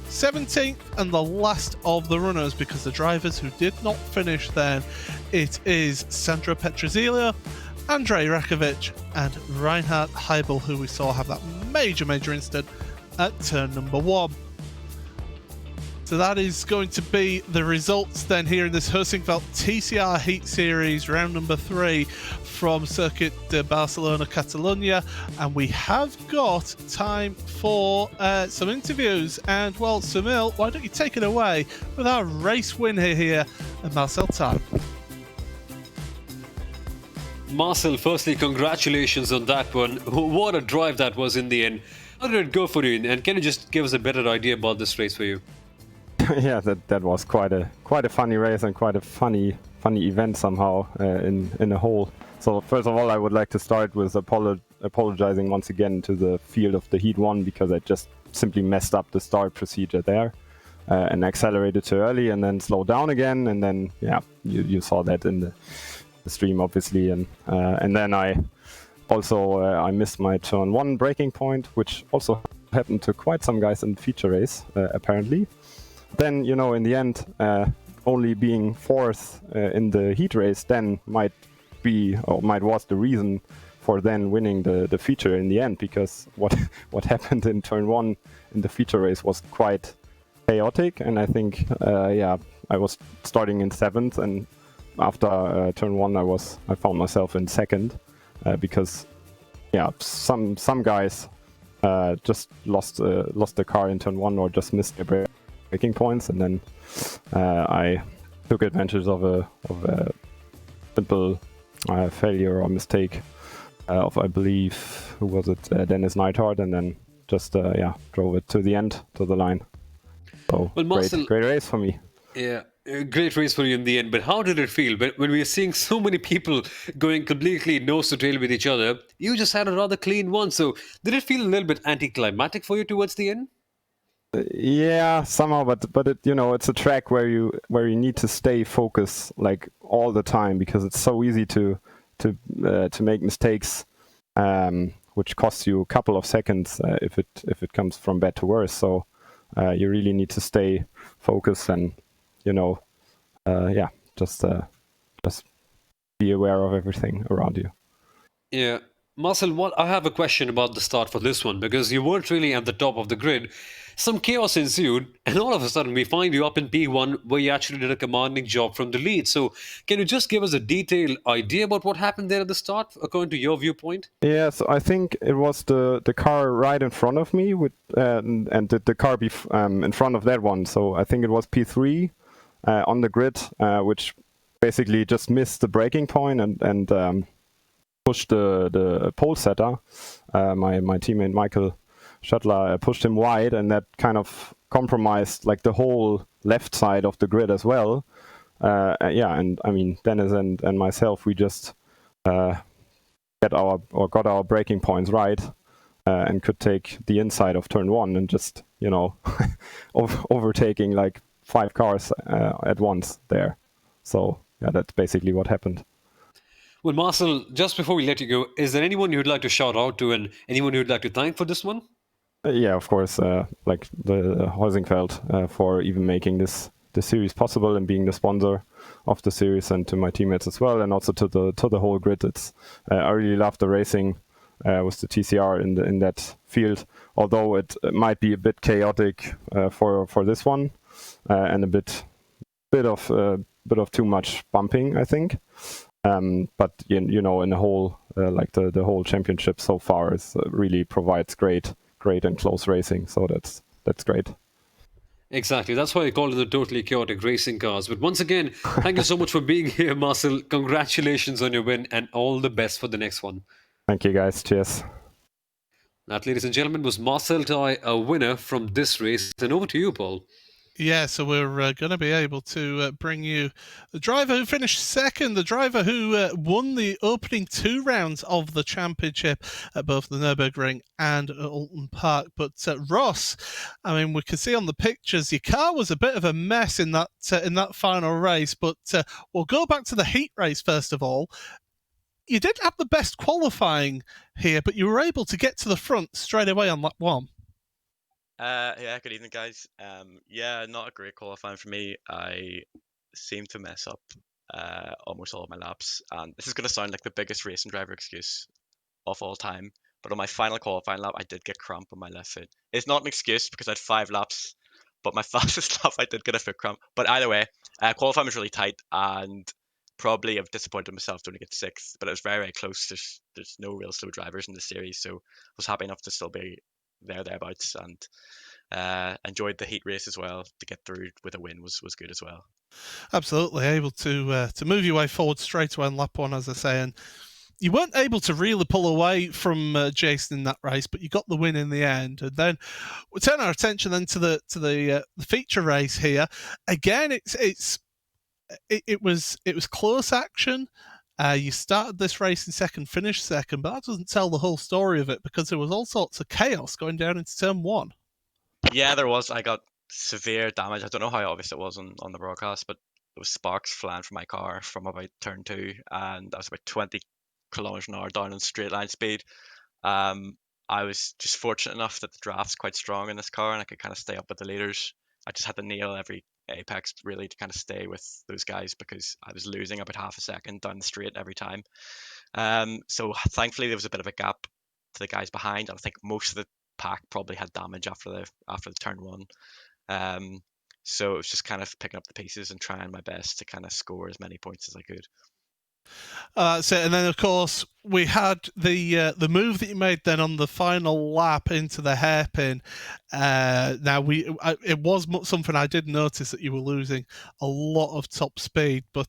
17th and the last of the runners, because the drivers who did not finish then, it is Sandra Petrozelio, Andrei Rakovic and Reinhard Heibel, who we saw have that major incident at turn number 1. So that is going to be the results then here in this Heusinkveld TCR Heat Series, round number 3 from Circuit de Barcelona, Catalonia. And we have got time for some interviews. And, well, Samil, why don't you take it away with our race winner here, Marcel Tai. Marcel, firstly, congratulations on that one. What a drive that was in the end. How did it go for you? And can you just give us a better idea about this race for you? Yeah, that was quite a funny race and quite a funny event somehow in a whole. So first of all, I would like to start with apologizing once again to the field of the Heat 1, because I just simply messed up the start procedure there and accelerated too early and then slowed down again, and then you saw that in the stream obviously, and then I missed my turn 1 braking point, which also happened to quite some guys in the feature race apparently. then, in the end, only being fourth in the heat race then might was the reason for then winning the feature in the end, because what happened in turn 1 in the feature race was quite chaotic, and I think I was starting in 7th, and after turn 1 I found myself in 2nd, because some guys just lost the car in turn 1 or just missed their braking points, and then I took advantage of a simple failure or mistake of, I believe, who was it, Dennis Neidhart, and then just drove it to the end, to the line. So Well, Marcel, great race for me. Yeah, a great race for you in the end. But how did it feel when we are seeing so many people going completely nose to tail with each other? You just had a rather clean one. So did it feel a little bit anticlimactic for you towards the end? Yeah, somehow, but it, it's a track where you need to stay focused like all the time, because it's so easy to make mistakes, which costs you a couple of seconds if it comes from bad to worse. So you really need to stay focused and just be aware of everything around you. Yeah. Marcel, I have a question about the start for this one, because you weren't really at the top of the grid. Some chaos ensued, and all of a sudden we find you up in P1, where you actually did a commanding job from the lead. So can you just give us a detailed idea about what happened there at the start, according to your viewpoint? Yeah, so I think it was the car right in front of me, and the car in front of that one. So I think it was P3 on the grid, which basically just missed the braking point and pushed the pole setter. My teammate Michael Shuttler pushed him wide, and that kind of compromised like the whole left side of the grid as well. And I mean, Dennis and myself, we just got our braking points right, and could take the inside of turn 1 and just overtaking like 5 cars at once there. So yeah, that's basically what happened. Well, Marcel, just before we let you go, is there anyone you'd like to shout out to and anyone you'd like to thank for this one? Yeah, of course, like the Heusinkveld for even making this series possible and being the sponsor of the series, and to my teammates as well, and also to the whole grid. I really love the racing with the TCR in that field, although it might be a bit chaotic for this one, and a bit of too much bumping, I think. But in the whole like the whole championship so far is really provides great and close racing, so that's great. Exactly. That's why I call it the totally chaotic racing cars. But once again, thank you so much for being here, Marcel. Congratulations on your win, and all the best for the next one. Thank you, guys. Cheers. That, ladies and gentlemen, was Marcel Tai, a winner from this race. And over to you, Paul. Yeah, so we're going to be able to bring you the driver who finished second, the driver who won the opening 2 rounds of the championship at both the Nürburgring and at Oulton Park. But Ross, I mean, we can see on the pictures your car was a bit of a mess in that final race. But we'll go back to the heat race first of all. You didn't have the best qualifying here, but you were able to get to the front straight away on lap 1. Yeah, good evening, guys. Yeah, not a great qualifying for me. I seem to mess up almost all of my laps, and this is going to sound like the biggest racing driver excuse of all time, but on my final qualifying lap, I did get cramp on my left foot. It's not an excuse because I had 5 laps, but my fastest lap, I did get a foot cramp. But either way, qualifying was really tight, and probably I've disappointed myself to only get 6th, but it was very, very close. There's no real slow drivers in the series, so I was happy enough to still be thereabouts, and enjoyed the heat race as well. To get through with a win was good as well. Absolutely, able to move your way forward straight away on lap 1, as I say, and you weren't able to really pull away from Jason in that race, but you got the win in the end. And then we turn our attention then to the feature race here. Again, it was close action. You started this race in second, finished second, but that doesn't tell the whole story of it, because there was all sorts of chaos going down into turn 1. Yeah, there was. I got severe damage. I don't know how obvious it was on the broadcast, but there was sparks flying from my car from about turn 2, and I was about 20 kilometers an hour down in straight line speed. I was just fortunate enough that the draft's quite strong in this car, and I could kind of stay up with the leaders I just had to nail every apex really to kind of stay with those guys because I was losing about half a second down the straight every time. So thankfully there was a bit of a gap to the guys behind, and I think most of the pack probably had damage after the turn one. So it was just kind of picking up the pieces and trying my best to kind of score as many points as I could. That's it. And then, of course, we had the move that you made then on the final lap into the hairpin. Now, it was something I did notice that you were losing a lot of top speed, but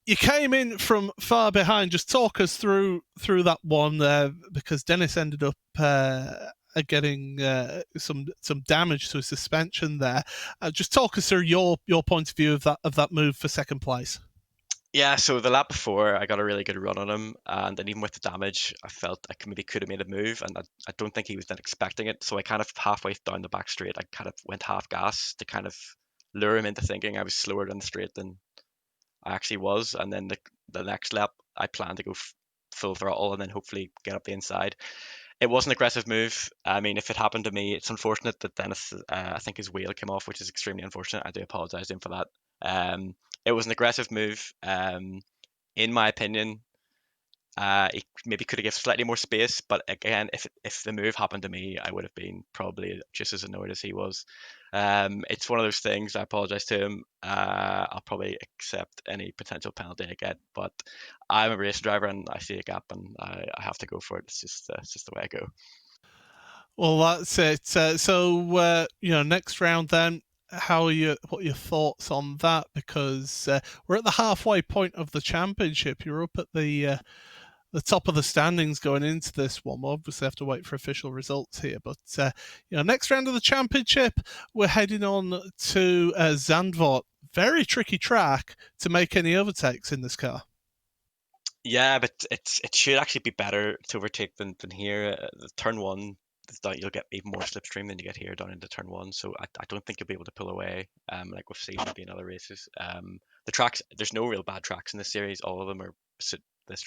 you came in from far behind. Just talk us through that one because Dennis ended up getting some damage to his suspension there. Just talk us through your point of view of that move for second place. Yeah, so the lap before, I got a really good run on him, and then even with the damage, I felt I maybe could have made a move, and I don't think he was then expecting it. So I kind of halfway down the back straight, I kind of went half gas to kind of lure him into thinking I was slower down the straight than I actually was. And then the next lap, I planned to go full throttle and then hopefully get up the inside. It was an aggressive move. I mean, if it happened to me, it's unfortunate that Dennis, I think his wheel came off, which is extremely unfortunate. I do apologize to him for that. It was an aggressive move. In my opinion, he maybe could have given slightly more space, but again, if the move happened to me, I would have been probably just as annoyed as he was. It's one of those things. I apologize to him. I'll probably accept any potential penalty I get, but I'm a race driver and I see a gap and I have to go for it. It's just the way I go. Well, that's it. So next round then. What are your thoughts on that? Because we're at the halfway point of the championship. You're up at the top of the standings going into this one. We'll obviously have to wait for official results here. But next round of the championship, we're heading on to Zandvoort. Very tricky track to make any overtakes in this car. Yeah, but it should actually be better to overtake than here. The turn one, you'll get even more slipstream than you get here down into turn one. So I don't think you'll be able to pull away like we've seen maybe in other races. The tracks, there's no real bad tracks in this series. All of them are suit this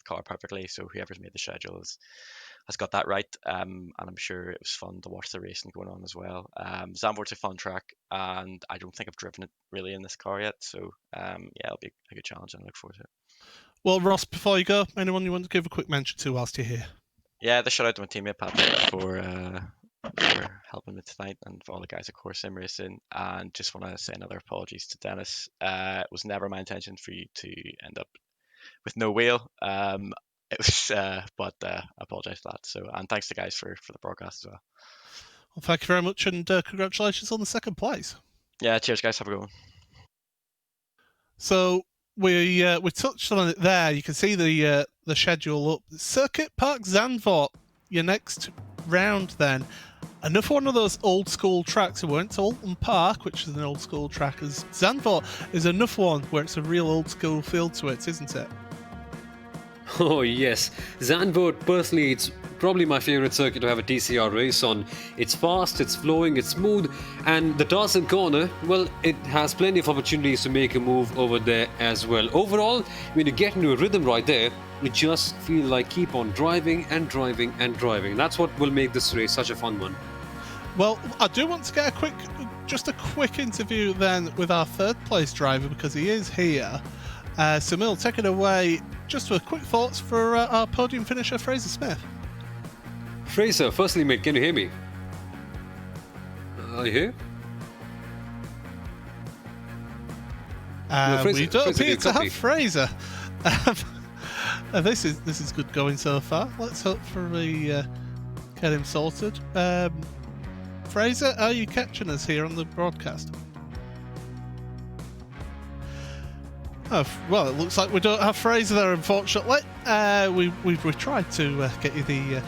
car perfectly. So whoever's made the schedule has got that right. And I'm sure it was fun to watch the racing going on as well. Zandvoort's a fun track, and I don't think I've driven it really in this car yet. So yeah, it'll be a good challenge, and I look forward to it. Well, Ross, before you go, anyone you want to give a quick mention to whilst you're here? Yeah, the shout out to my teammate Patrick for helping me tonight, and for all the guys at Core Sim Racing. And just want to say another apologies to Dennis. It was never my intention for you to end up with no wheel. It was, but I apologise for that. So, and thanks to guys for the broadcast as well. Well, thank you very much, and congratulations on the second place. Yeah, cheers, guys. Have a good one. So we touched on it there. You can see the schedule up. Circuit Park Zandvoort, your next round then. Another one of those old school tracks. We went to Oulton Park, which is an old school track. As Zandvoort is another one where it's a real old school feel to it, isn't it? Oh yes, Zandvoort, personally, it's probably my favorite circuit to have a TCR race on. It's fast, it's flowing, it's smooth, and the Dawson corner, well, it has plenty of opportunities to make a move over there as well. Overall, when you get into a rhythm right there, you just feel like keep on driving and driving and driving. That's what will make this race such a fun one. Well, I do want to get a quick interview then with our third place driver, because he is here. Samil, take it away. Just with quick thoughts for our podium finisher, Fraser Smith. Fraser, firstly, mate, can you hear me? Are you here? No, we don't appear to have Fraser. This is good going so far. Let's hopefully get him sorted. Fraser, are you catching us here on the broadcast? Oh, well, it looks like we don't have Fraser there, unfortunately. We tried to get you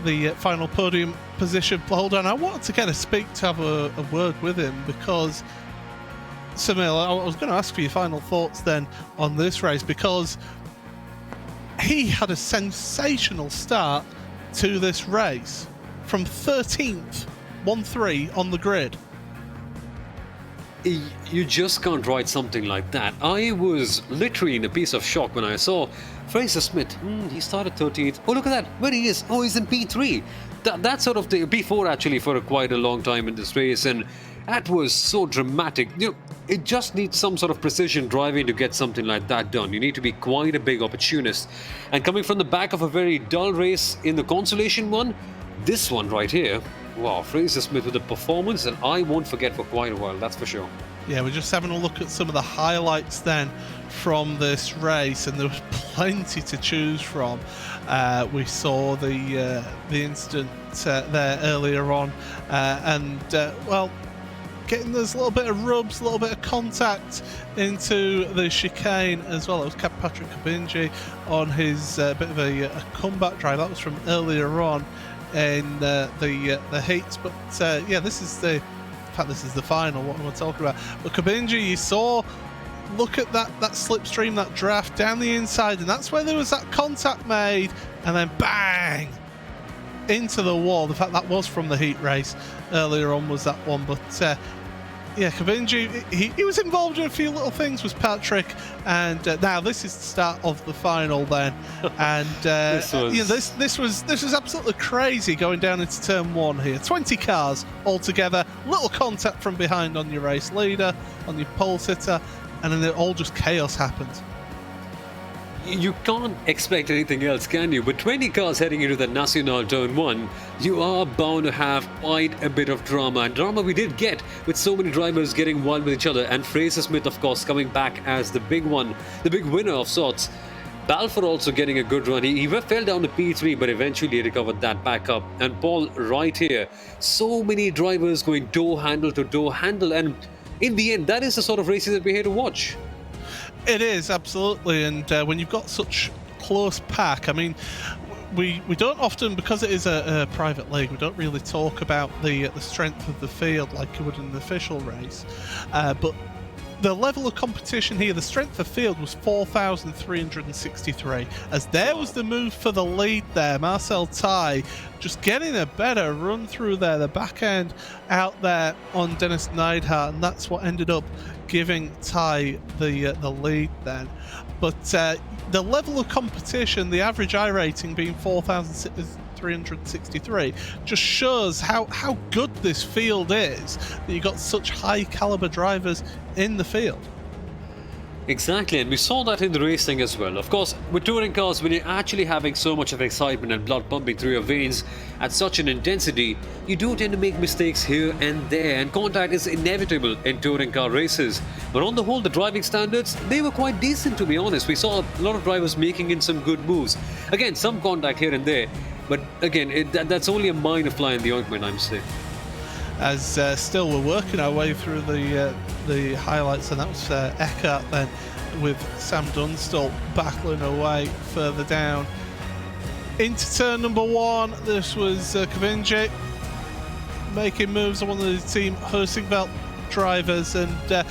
the final podium position. Hold on, I wanted to get to have a word with him, because Samil, I was going to ask for your final thoughts then on this race, because he had a sensational start to this race from 13th, 1-3 on the grid. You just can't ride something like that. I was literally in a piece of shock when I saw Fraser Smith, he started 13th. Oh, look at that, where he is. Oh, he's in P3. That's sort of the P4 actually for quite a long time in this race, and that was so dramatic. It just needs some sort of precision driving to get something like that done. You need to be quite a big opportunist. And coming from the back of a very dull race in the consolation one, this one right here, wow, Fraser Smith with a performance that I won't forget for quite a while, that's for sure. Yeah, we're just having a look at some of the highlights then from this race, and there was plenty to choose from. We saw the incident there earlier on, well, getting this little bit of rubs, a little bit of contact into the chicane as well. It was Patrick Kabinji on his bit of a comeback drive. That was from earlier on in the heats, but yeah, this is the final. What am I talking about? But Kabinji, you saw, look at that slipstream, that draft down the inside, and that's where there was that contact made, and then bang into the wall. In fact, that was from the heat race earlier on, was that one. But yeah, Kabinji, he was involved in a few little things, was Patrick, and now this is the start of the final then, and this was absolutely crazy going down into turn 1 here. 20 cars all together, little contact from behind on your race leader, on your pole sitter, and then it all just chaos happened. You can't expect anything else, can you? But 20 cars heading into the Nacional Turn 1, you are bound to have quite a bit of drama. And drama we did get with so many drivers getting wild with each other. And Fraser Smith, of course, coming back as the big one, the big winner of sorts. Balfour also getting a good run. He fell down to P3, but eventually recovered that back up. And Paul, right here, so many drivers going door handle to door handle. And in the end, that is the sort of racing that we're here to watch. It is, absolutely, and when you've got such close pack, I mean, we don't often, because it is a private league, we don't really talk about the strength of the field like you would in an official race, but the level of competition here, the strength of field was 4,363, as there was the move for the lead there. Marcel Ty just getting a better run through there, the back end out there on Dennis Neidhart, and that's what ended up giving Ty the lead then. But the level of competition, the average iRating being 4,363, just shows how good this field is, that you've got such high caliber drivers in the field. Exactly, and we saw that in the racing as well. Of course, with touring cars, when you're actually having so much of excitement and blood pumping through your veins at such an intensity, you do tend to make mistakes here and there, and contact is inevitable in touring car races. But on the whole, the driving standards, they were quite decent, to be honest. We saw a lot of drivers making in some good moves. Again, some contact here and there, but again, that's only a minor fly in the ointment, I'm saying. As still we're working our way through the highlights, and that was Eckhart then with Sam Dunstall battling away further down into turn number 1. This was Kabinji making moves on one of the team Heusinkveld drivers, and a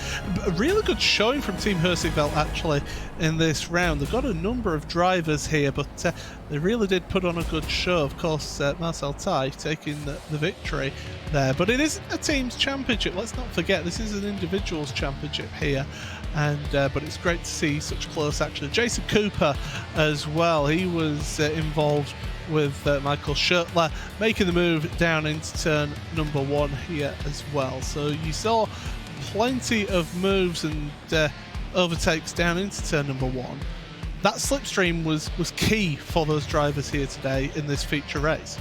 really good showing from Team Heusinkveld actually in this round. They've got a number of drivers here, but they really did put on a good show. Of course, Marcel Ty taking the victory there, but it is a team's championship. Let's not forget, this is an individuals championship here, and but it's great to see such close action. Jason Cooper as well, he was involved with Michael Schurtler making the move down into turn number 1 here as well. So you saw plenty of moves and overtakes down into turn number 1. That slipstream was key for those drivers here today in this feature race.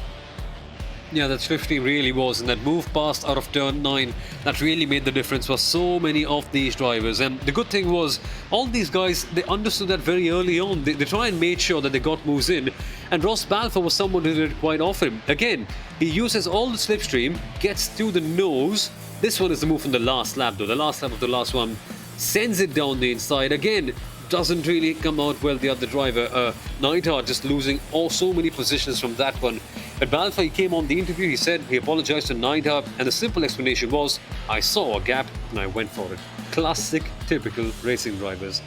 Yeah, that swiftly really was, and that move past out of turn 9, that really made the difference for so many of these drivers. And the good thing was, all these guys, they understood that very early on. They try and made sure that they got moves in, and Ross Balfour was someone who did it quite often. Again, he uses all the slipstream, gets to the nose. This one is the move from the last lap though, the last lap of the last one, sends it down the inside. Again, doesn't really come out well, the other driver. Neidhart just losing so many positions from that one. But Balfour, he came on the interview, he said he apologized to Neidhart, and the simple explanation was, I saw a gap and I went for it. Classic, typical racing drivers.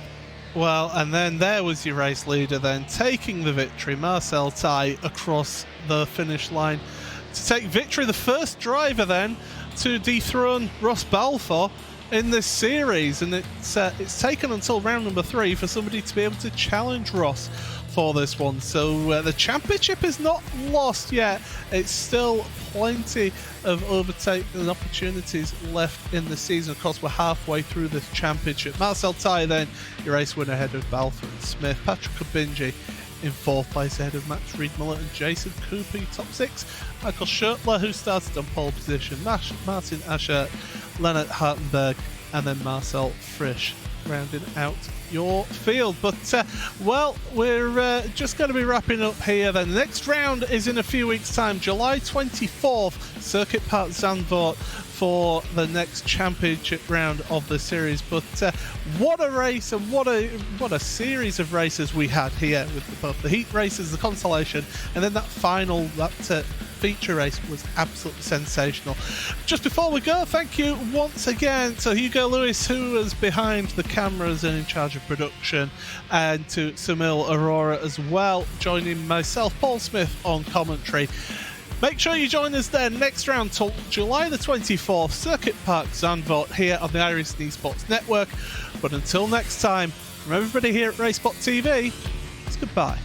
Well, and then there was your race leader then taking the victory, Marcel Ty, across the finish line to take victory. The first driver then to dethrone Ross Balfour in this series, and it's taken until round number 3 for somebody to be able to challenge Ross for this one. So the championship is not lost yet. It's still plenty of overtaking opportunities left in the season. Of course, we're halfway through this championship. Marcel Ty then, your race winner ahead of Balfour and Smith. Patrick Kabinji in 4th place ahead of Max Reed-Muller and Jason Cooper, top 6. Michael Schertler, who started on pole position. Martin Asher, Leonard Hartenberg, and then Marcel Frisch rounding out your field. But well, we're just going to be wrapping up here then. The next round is in a few weeks time, July 24th, Circuit Park Zandvoort, for the next championship round of the series. But what a race, and what a series of races we had here with both the heat races, the consolation, and then that final, that feature race was absolutely sensational. Just before we go, thank you once again to Hugo Lewis, who is behind the cameras and in charge of production, and to Samil Aurora as well, joining myself, Paul Smith, on commentary. Make sure you join us then next round till July the 24th, Circuit Park Zandvoort, here on the iRacing Esports Network. But until next time, from everybody here at RaceBot TV, it's goodbye.